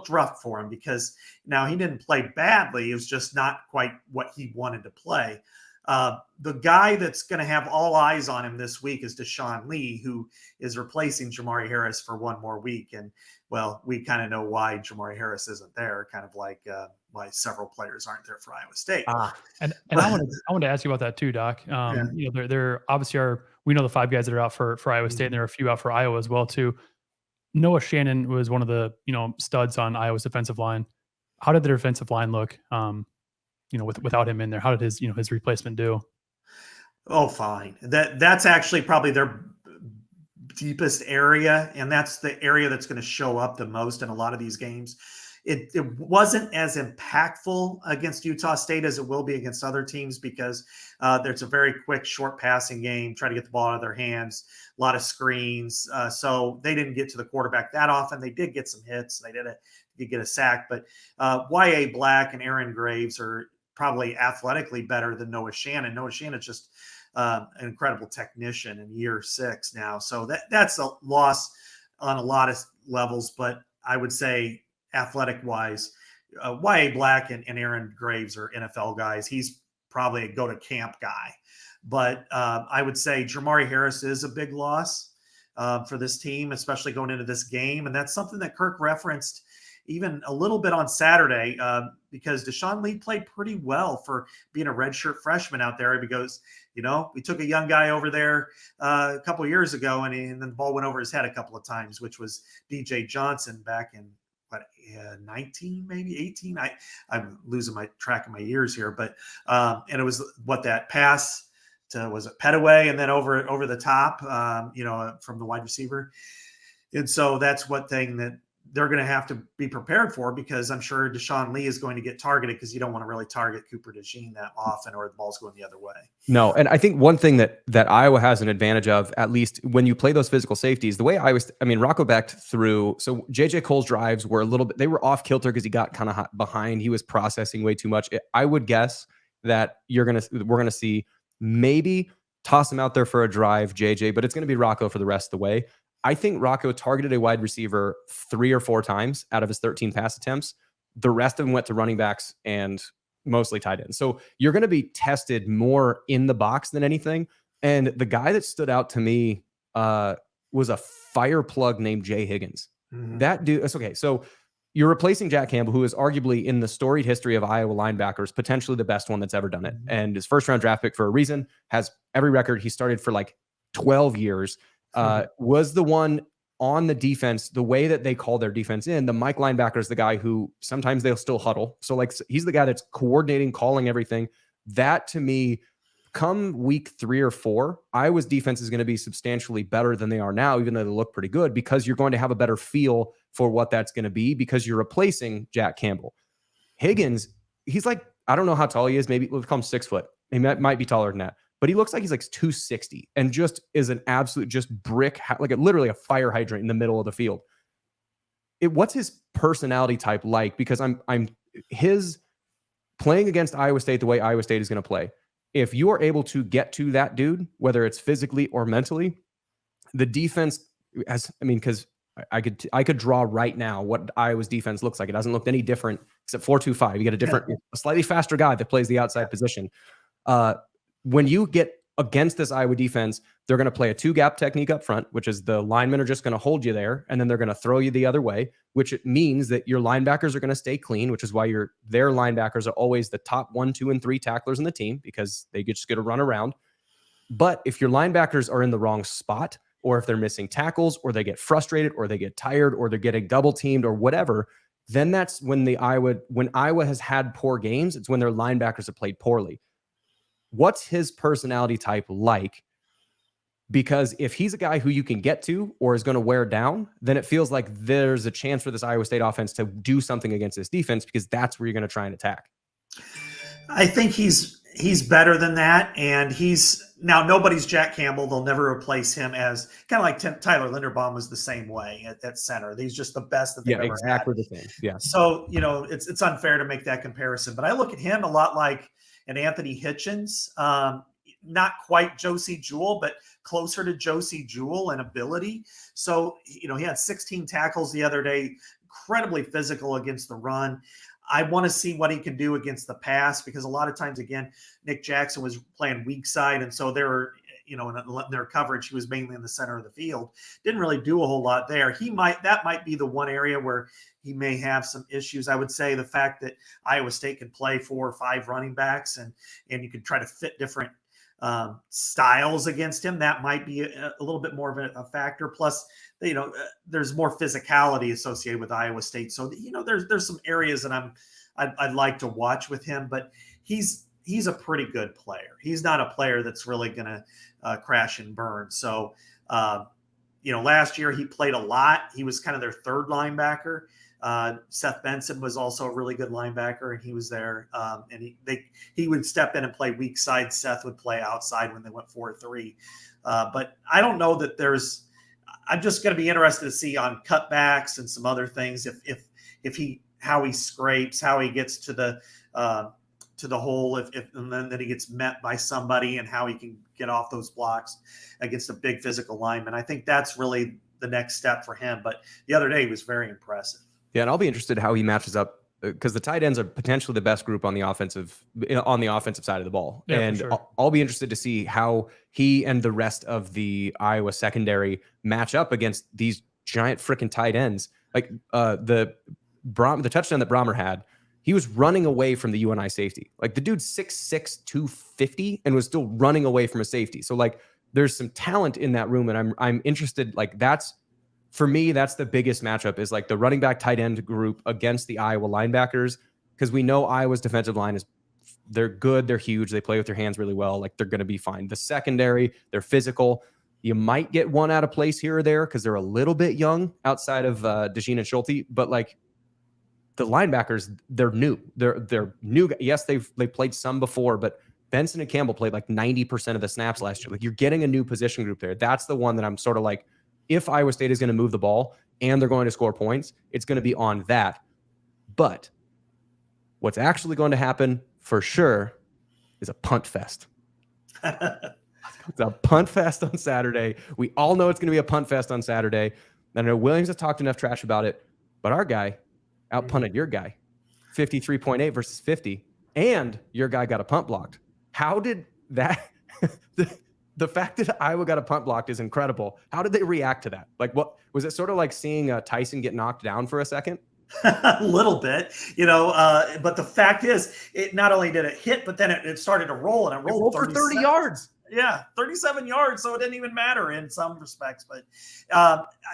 rough for him because now he didn't play badly. It was just not quite what he wanted to play. The guy that's going to have all eyes on him this week is Deshaun Lee, who is replacing Jamari Harris for one more week. And, well, we kind of know why Jamari Harris isn't there, kind of like why several players aren't there for Iowa State.
And I wanted to ask you about that too, Doc. There obviously we know the 5 guys that are out for Iowa State, and there are a few out for Iowa as well too. Noah Shannon was one of the studs on Iowa's defensive line. How did the defensive line look? Without him in there, how did his replacement do?
Oh, fine. That's actually probably their deepest area, and that's the area that's going to show up the most in a lot of these games. It wasn't as impactful against Utah State as it will be against other teams because there's a very quick, short passing game, try to get the ball out of their hands, a lot of screens. So they didn't get to the quarterback that often. They did get some hits. They did get a sack. But Y.A. Black and Aaron Graves are probably athletically better than Noah Shannon. Noah Shannon's just an incredible technician in year 6 now. So that's a loss on a lot of levels. But I would say, athletic-wise, Y.A. Black and Aaron Graves are NFL guys. He's probably a go-to-camp guy. But I would say Jamari Harris is a big loss for this team, especially going into this game. And that's something that Kirk referenced even a little bit on Saturday because Deshaun Lee played pretty well for being a redshirt freshman out there. He goes, we took a young guy over there a couple of years ago, and then the ball went over his head a couple of times, which was DJ Johnson back in 19, maybe 18. I'm losing my track of my years here, but and it was that pass was it Petaway, and then over the top, from the wide receiver. And so that's one thing that they're going to have to be prepared for, because I'm sure Deshaun Lee is going to get targeted, because you don't want to really target Cooper DeJean that often, or the ball's going the other way.
No, and I think one thing that Iowa has an advantage of, at least when you play those physical safeties, the way Rocco backed through. So JJ Cole's drives were they were off kilter because he got kind of behind. He was processing way too much. I would guess that we're gonna see maybe toss him out there for a drive, JJ, but it's going to be Rocco for the rest of the way. I think Rocco targeted a wide receiver 3 or 4 times out of his 13 pass attempts. The rest of them went to running backs and mostly tight ends. So you're going to be tested more in the box than anything. And the guy that stood out to me was a fire plug named Jay Higgins. Mm-hmm. That dude, that's okay. So you're replacing Jack Campbell, who is arguably, in the storied history of Iowa linebackers, potentially the best one that's ever done it. Mm-hmm. And his first round draft pick for a reason, has every record. He started for like 12 years. Was the one on the defense, the way that they call their defense in. The Mike linebacker is the guy who sometimes they'll still huddle. So like, he's the guy that's coordinating, calling everything. That, to me, come week 3 or 4, Iowa's defense is going to be substantially better than they are now, even though they look pretty good, because you're going to have a better feel for what that's going to be, because you're replacing Jack Campbell. Higgins, he's like, I don't know how tall he is. Maybe we'll call him 6 foot. He might be taller than that. But he looks like he's like 260 and just is an absolute just brick, like literally a fire hydrant in the middle of the field. What's his personality type like? Because I'm his playing against Iowa State the way Iowa State is going to play. If you are able to get to that dude, whether it's physically or mentally, the defense because I could draw right now what Iowa's defense looks like. It hasn't looked any different except 4-2-5. You get a slightly faster guy that plays the outside position. When you get against this Iowa defense, they're going to play a 2-gap technique up front, which is the linemen are just going to hold you there, and then they're going to throw you the other way, which means that your linebackers are going to stay clean, which is why their linebackers are always the top 1, 2, and 3 tacklers in the team, because they just get to run around. But if your linebackers are in the wrong spot, or if they're missing tackles, or they get frustrated, or they get tired, or they're getting double teamed, or whatever, then that's when when Iowa has had poor games, it's when their linebackers have played poorly. What's his personality type like? Because if he's a guy who you can get to or is going to wear down, then it feels like there's a chance for this Iowa State offense to do something against this defense, because that's where you're going to try and attack.
I think he's better than that. And now nobody's Jack Campbell. They'll never replace him, as kind of like Tyler Linderbaum was the same way at center. He's just the best that they've ever
exactly
had.
The same. Yeah.
So, it's unfair to make that comparison, but I look at him a lot like an Anthony Hitchens, not quite Josie Jewell, but closer to Josie Jewell in ability. So, he had 16 tackles the other day, incredibly physical against the run. I want to see what he can do against the pass, because a lot of times, again, Nick Jackson was playing weak side. And so there were, in their coverage, he was mainly in the center of the field. Didn't really do a whole lot there. That might be the one area where he may have some issues. I would say the fact that Iowa State can play 4 or 5 running backs, and you can try to fit different styles against him, that might be a little bit more of a factor. Plus, there's more physicality associated with Iowa State. So, there's some areas that I'd like to watch with him, but he's a pretty good player. He's not a player that's really going to crash and burn. So, last year he played a lot. He was kind of their 3rd linebacker. Seth Benson was also a really good linebacker, and he was there. And he would step in and play weak side. Seth would play outside when they went 4-3. But I don't know that I'm just going to be interested to see on cutbacks and some other things how he scrapes, how he gets to the hole, and then he gets met by somebody, and how he can get off those blocks against a big physical lineman. I think that's really the next step for him. But the other day he was very impressive.
Yeah, and I'll be interested how he matches up, because the tight ends are potentially the best group on the offensive side of the ball.
Yeah,
and
sure.
I'll be interested to see how he and the rest of the Iowa secondary match up against these giant freaking tight ends. Like the touchdown that Brahmer had, he was running away from the UNI safety. Like, the dude's 6'6", 250, and was still running away from a safety. So like, there's some talent in that room, and I'm interested. Like, for me, that's the biggest matchup, is like the running back tight end group against the Iowa linebackers, because we know Iowa's defensive line is they're good. They're huge. They play with their hands really well. Like they're going to be fine. The secondary, they're physical. You might get one out of place here or there because they're a little bit young outside of DeJean and Schulte, but like the linebackers, they're new. They're new. Yes, they played some before, but Benson and Campbell played like 90% of the snaps last year. Like you're getting a new position group there. That's the one that I'm sort of like, if Iowa State is going to move the ball and they're going to score points, it's going to be on that. But what's actually going to happen for sure is a punt fest. It's a punt fest on Saturday. We all know it's going to be a punt fest on Saturday. I know Williams has talked enough trash about it, but our guy out-punted your guy, 53.8 versus 50, and your guy got a punt blocked. How did that the fact that Iowa got a punt blocked is incredible. How did they react to that? Like, what was it sort of like seeing Tyson get knocked down for a second?
A little bit, but the fact is, it not only did it hit, but then it started to roll, and it rolled
for 30 yards.
Yeah, 37 yards, so it didn't even matter in some respects. But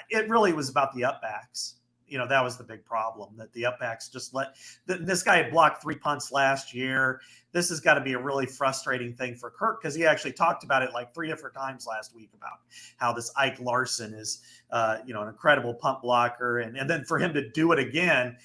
it really was about the upbacks. That was the big problem, that the upbacks just this guy had blocked 3 punts last year. This has got to be a really frustrating thing for Kirk, because he actually talked about it like 3 different times last week about how this Ike Larson is, an incredible punt blocker. And then for him to do it again,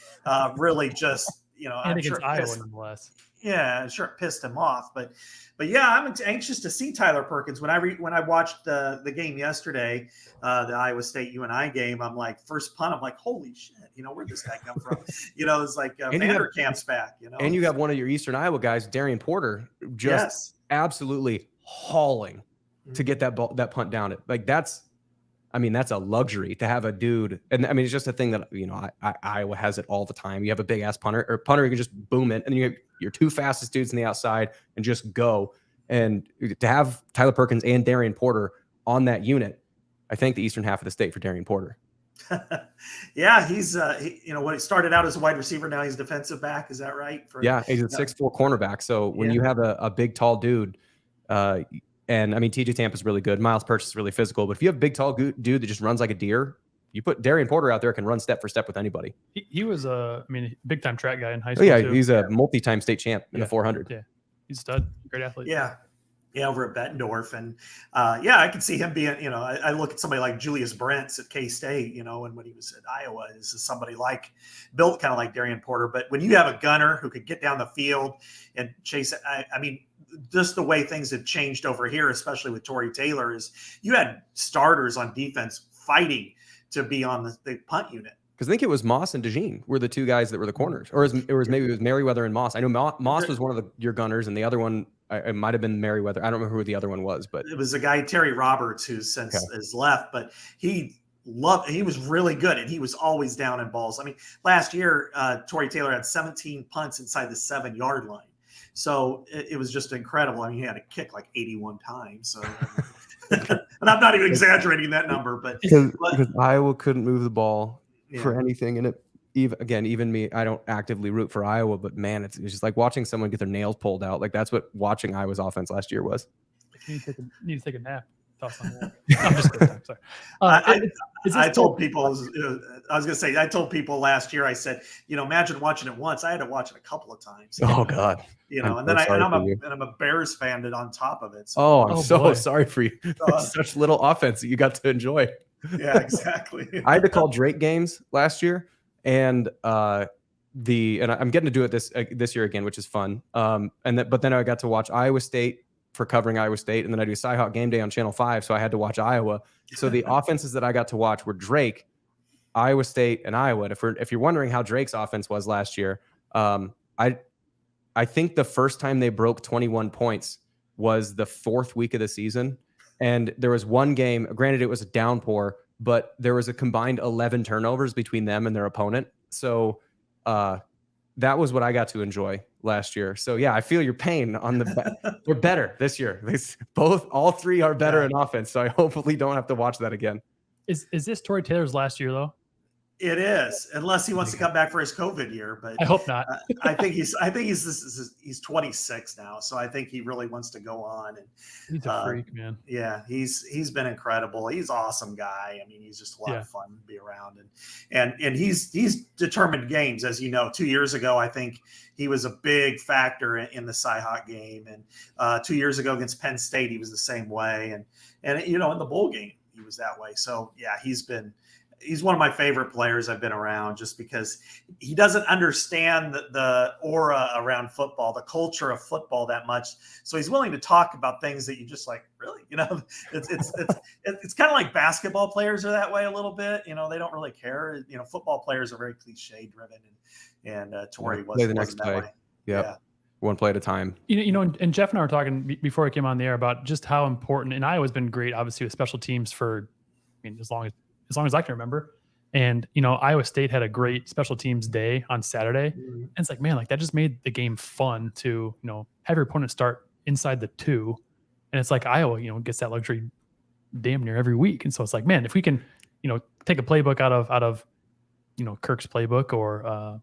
really just,
and
I'm
against
sure
Iowa nonetheless.
Yeah, I'm sure it pissed him off, but yeah, I'm anxious to see Tyler Perkins. When I watched the game yesterday, the Iowa State UNI game, I'm like, first punt, I'm like, holy shit, where'd this guy come from? It's like Vanderkamp's back.
And you have one of your Eastern Iowa guys, Darian Porter, just absolutely hauling to get that punt down. Like that's a luxury to have a dude. And it's just a thing that, Iowa has it all the time. You have a big ass punter, you can just boom it. And you have your 2 fastest dudes on the outside and just go. And to have Tyler Perkins and Darian Porter on that unit, I think the Eastern half of the state for Darian Porter.
Yeah, he's, when he started out as a wide receiver, now he's defensive back. Is that right?
He's a 6'4" cornerback. So when you have a big, tall dude, and TJ Tampa's really good. Miles Purchase is really physical. But if you have a big, tall dude that just runs like a deer, you put Darian Porter out there, can run step for step with anybody.
He was big time track guy in high school.
Too. He's a multi-time state champ in the 400.
Yeah, he's a stud, great athlete.
Yeah, over at Bettendorf, and I could see him being. I look at somebody like Julius Brents at K-State. And when he was at Iowa, this is somebody built kind of like Darian Porter. But when you have a gunner who could get down the field and chase, just the way things have changed over here, especially with Tory Taylor, is you had starters on defense fighting to be on the punt unit.
Because I think it was Moss and DeJean were the 2 guys that were the corners, or maybe it was Merriweather and Moss. I know Moss was one of your gunners, and the other one it might have been Merriweather. I don't remember who the other one was, but
it was a guy, Terry Roberts, who since has left, but he was really good, and he was always down in balls. Last year, Tory Taylor had 17 punts inside the 7-yard line. So it was just incredible. he had to kick like 81 times. So, and I'm not even exaggerating that number, but
because Iowa couldn't move the ball for anything, and even me, I don't actively root for Iowa, but man, it's just like watching someone get their nails pulled out. Like that's what watching Iowa's offense last year was.
You need to take a nap. Thoughts on that? I'm just kidding. Sorry.
I told people, I was going to say, I told people last year, I said, imagine watching it once. I had to watch it a couple of times.
Oh God.
I'm a Bears fan on top of it.
So. I'm so sorry for you. Such little offense that you got to enjoy.
Yeah, exactly.
I had to call Drake games last year, and I'm getting to do it this year again, which is fun. But then I got to watch Iowa State for covering Iowa State, and then I do CyHawk game day on Channel 5, so I had to watch Iowa. So the offenses that I got to watch were Drake, Iowa State, and Iowa. And if you're wondering how Drake's offense was last year, I think the first time they broke 21 points was the 4th week of the season, and there was one game. Granted, it was a downpour, but there was a combined 11 turnovers between them and their opponent. So that was what I got to enjoy last year. So yeah, I feel your pain on we're better this year. All 3 are better in offense. So I hopefully don't have to watch that again.
Is this Tory Taylor's last year though?
It is, unless he wants to come back for his COVID year. But
I hope not.
I think he's 26 now, so I think he really wants to go on. And
he's a freak, man.
Yeah, he's been incredible. He's an awesome guy. I mean, he's just a lot of fun to be around, and he's determined games, as you know. 2 years ago, I think he was a big factor in the CyHawk game, and 2 years ago against Penn State, he was the same way, and in the bowl game, he was that way. So yeah, he's one of my favorite players I've been around, just because he doesn't understand the aura around football, the culture of football that much. So he's willing to talk about things that you just like, really, it's kind of like basketball players are that way a little bit. They don't really care. Football players are very cliche driven, and Torrey wasn't that way.
Yeah. One play at a time.
And Jeff and I were talking before I came on the air about just how important, and Iowa's been great, obviously, with special teams for, as long as I can remember. And, Iowa State had a great special teams day on Saturday. Mm-hmm. And it's like, man, that just made the game fun to, have your opponent start inside the 2. And it's like Iowa, gets that luxury damn near every week. And so it's like, man, if we can, take a playbook out of Kirk's playbook or,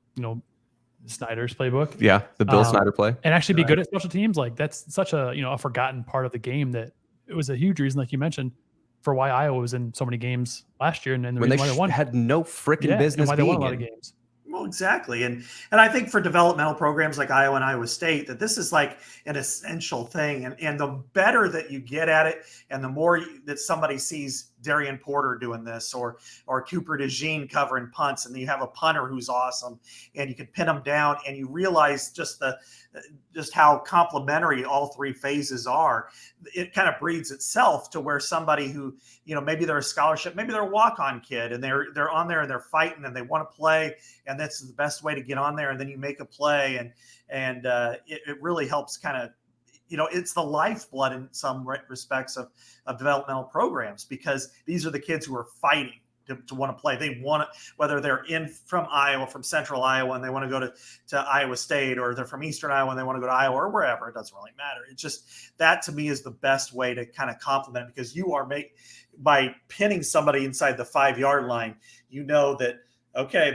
Snyder's playbook.
Yeah. The Bill Snyder play.
And actually be good at special teams. Like that's such a forgotten part of the game that it was a huge reason, like you mentioned, for why Iowa was in so many games last year, and the
when
reason why they won,
had no freaking business
why they won a lot of games.
Well, exactly. And I think for developmental programs like Iowa and Iowa State, that this is like an essential thing. And the better that you get at it, and the more that somebody sees Darian Porter doing this, or Cooper DeJean covering punts, and you have a punter who's awesome, and you can pin them down, and you realize just how complementary all three phases are. It kind of breeds itself to where somebody who, maybe they're a scholarship, maybe they're a walk-on kid, and they're on there and they're fighting and they want to play, and that's the best way to get on there. And then you make a play, and it really helps kind of, it's the lifeblood in some respects of developmental programs, because these are the kids who are fighting to want to play. They want to, whether they're from Iowa, from central Iowa, and they want to go to Iowa State, or they're from eastern Iowa and they want to go to Iowa, or wherever. It doesn't really matter. It's just, that to me is the best way to kind of complement, because you are by pinning somebody inside the 5-yard line, that, okay,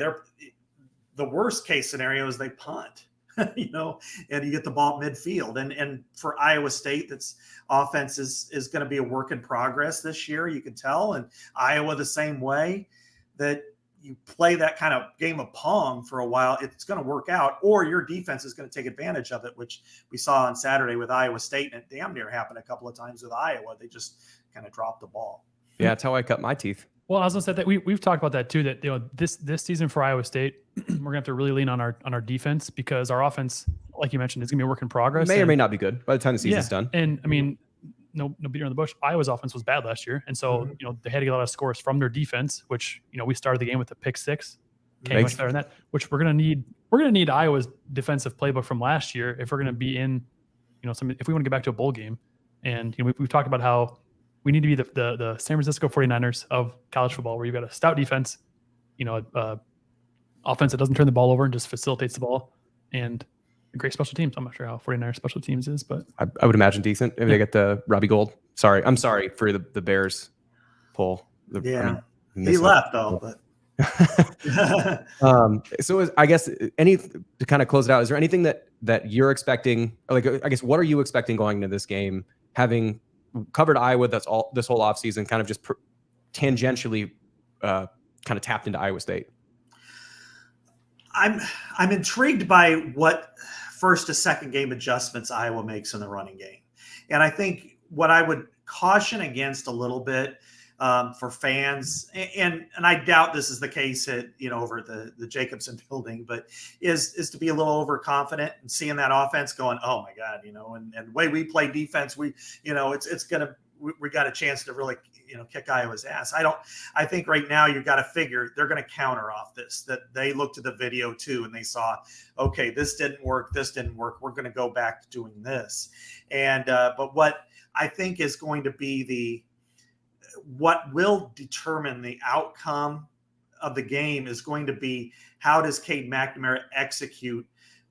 the worst case scenario is they punt. And you get the ball at midfield. And for Iowa State, that's offense is going to be a work in progress this year. You can tell. And Iowa the same way, that you play that kind of game of pong for a while, it's going to work out, or your defense is going to take advantage of it, which we saw on Saturday with Iowa State, and it damn near happened a couple of times with Iowa. They just kind of dropped the ball.
Yeah, that's how I cut my teeth.
Well, I was gonna say that we've talked about that too. That this season for Iowa State, we're gonna have to really lean on our defense, because our offense, like you mentioned, is gonna be a work in progress.
May or may not be good by the time the season's done.
And I mean, no beater in the bush. Iowa's offense was bad last year, and so they had to get a lot of scores from their defense. Which we started the game with a pick 6. Came much better than that. Which we're gonna need. We're gonna need Iowa's defensive playbook from last year if we're gonna be in, if we want to get back to a bowl game. And we've talked about how we need to be the San Francisco 49ers of college football, where you've got a stout defense, offense that doesn't turn the ball over and just facilitates the ball, and great special teams. I'm not sure how 49ers special teams is, but
I would imagine decent if they get the Robbie Gould. I'm sorry for the Bears pull.
He left though. But
so I guess to kind of close it out, is there anything that you're expecting? Like, I guess, what are you expecting going into this game, having covered Iowa this whole offseason, kind of just tangentially kind of tapped into Iowa State?
I'm intrigued by what first to second game adjustments Iowa makes in the running game. And I think what I would caution against a little bit for fans, and I doubt this is the case at over the Jacobson building, but is to be a little overconfident and seeing that offense going, oh my God, and the way we play defense, we got a chance to really kick Iowa's ass. I think right now you've got to figure they're going to counter off this, that they looked at the video too and they saw, okay, this didn't work, we're going to go back to doing this. And but what I think is going to be what will determine the outcome of the game is going to be, how does Cade McNamara execute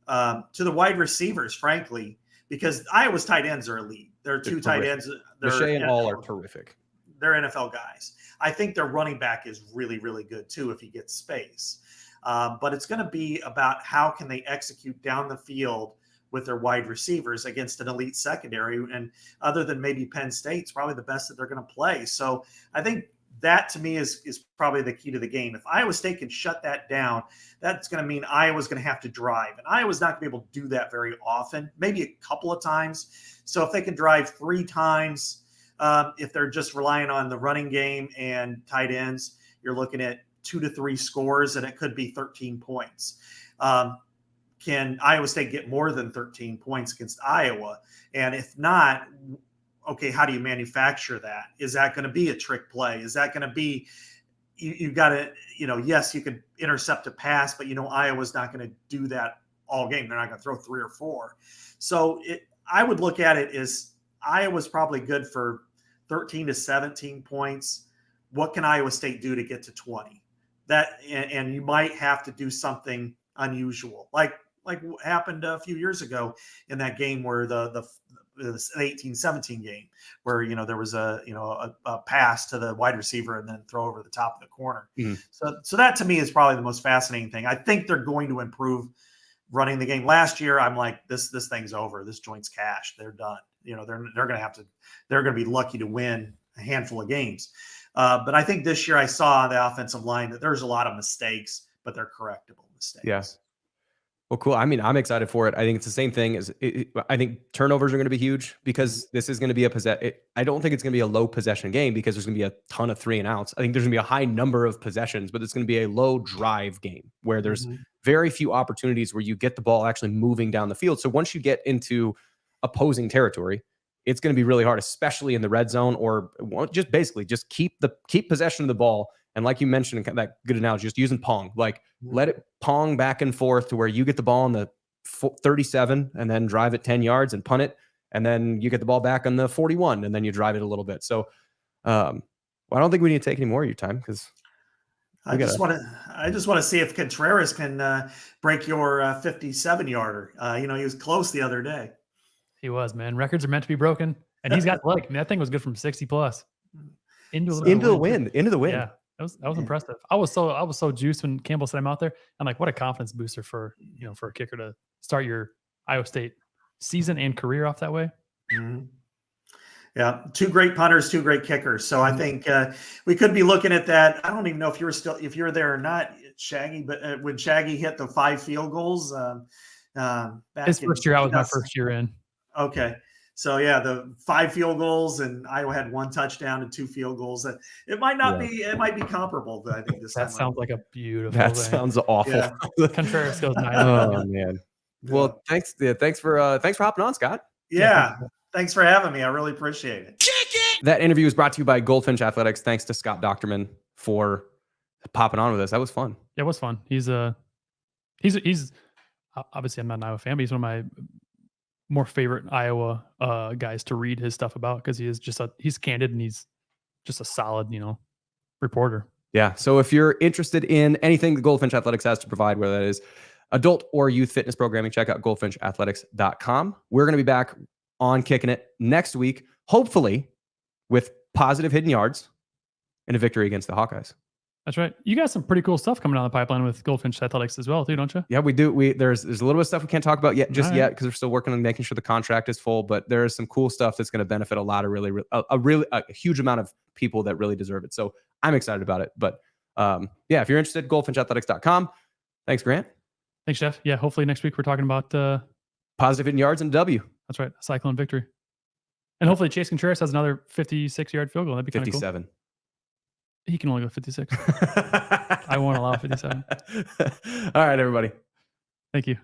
to the wide receivers, frankly, because Iowa's tight ends are elite. There are two tight ends.
Shea and Hall are terrific.
they're NFL guys. I think their running back is really, really good too if he gets space. But it's going to be about how can they execute down the field with their wide receivers against an elite secondary. And other than maybe Penn State's probably the best that they're going to play. So I think that to me is probably the key to the game. If Iowa State can shut that down, that's going to mean Iowa's going to have to drive. And Iowa's not going to be able to do that very often, maybe a couple of times. So if they can drive 3 times, if they're just relying on the running game and tight ends, you're looking at 2 to 3 scores, and it could be 13 points. Can Iowa State get more than 13 points against Iowa? And if not, okay, how do you manufacture that? Is that going to be a trick play? Is that going to be, you've got to, yes, you could intercept a pass, but Iowa's not going to do that all game. They're not going to throw 3 or 4. So I would look at it as Iowa's probably good for 13 to 17 points. What can Iowa State do to get to 20? And you might have to do something unusual, like what happened a few years ago in that game where the 18-17 game where there was a pass to the wide receiver and then throw over the top of the corner. So that to me is probably the most fascinating thing. I think they're going to improve running the game. Last year I'm like, this thing's over, this joint's cashed, they're done. They're going to be lucky to win a handful of games. But I think this year I saw on the offensive line that there's a lot of mistakes, but they're correctable mistakes.
Yeah. Well, cool. I mean, I'm excited for it. I think it's the same thing as I think turnovers are going to be huge because this is going to be I don't think it's going to be a low possession game because there's going to be a ton of 3 and outs. I think there's going to be a high number of possessions, but it's going to be a low drive game where there's very few opportunities where you get the ball actually moving down the field. So once you get into opposing territory, it's going to be really hard, especially in the red zone, or just basically just keep possession of the ball. And like you mentioned, that good analogy, just using pong, like let it pong back and forth to where you get the ball on the 37 and then drive it 10 yards and punt it. And then you get the ball back on the 41 and then you drive it a little bit. So I don't think we need to take any more of your time because
I just want to see if Contreras can break your 57-yarder. He was close the other day.
He was, man. Records are meant to be broken, and he's got like that thing was good from 60 plus into the win.
Yeah,
that was impressive. I was so juiced when Campbell said I'm out there. I'm like, what a confidence booster for a kicker to start your Iowa State season and career off that way.
Yeah, 2 great punters, 2 great kickers. So I think we could be looking at that. I don't even know if you were there or not, Shaggy, but when Shaggy hit the 5 field goals,
his first year out was my first year in.
Okay. So yeah, the 5 field goals and Iowa had 1 touchdown and 2 field goals. It might not be, it might be comparable, but I think this
that sounds like a beautiful
thing.
Sounds
awful.
Yeah. Contreras goes 9.
Oh man. Well, thanks for hopping on, Scott.
Yeah. Thanks for having me. I really appreciate it.
That interview was brought to you by Goldfinch Athletics. Thanks to Scott Dochterman for popping on with us. That was fun.
Yeah, it was fun. He's obviously I'm not an Iowa fan, but he's one of my more favorite Iowa guys to read his stuff about because he's candid and he's just a solid, reporter.
Yeah. So if you're interested in anything the Goldfinch Athletics has to provide, whether that is adult or youth fitness programming, check out goldfinchathletics.com. We're going to be back on Kicking It next week, hopefully with positive hidden yards and a victory against the Hawkeyes.
That's right. You got some pretty cool stuff coming down the pipeline with Goldfinch Athletics as well, too, don't you?
Yeah, we do. There's a little bit of stuff we can't talk about yet because we're still working on making sure the contract is full. But there is some cool stuff that's going to benefit a lot of a huge amount of people that really deserve it. So I'm excited about it. But if you're interested, goldfinchathletics.com. Thanks, Grant.
Thanks, Jeff. Yeah, hopefully next week we're talking about
positive hidden yards and W.
That's right, a cyclone victory, and hopefully Chase Contreras has another 56-yard field goal. That'd be kind of cool.
57.
He can only go 56. I won't allow 57.
All right, everybody.
Thank you.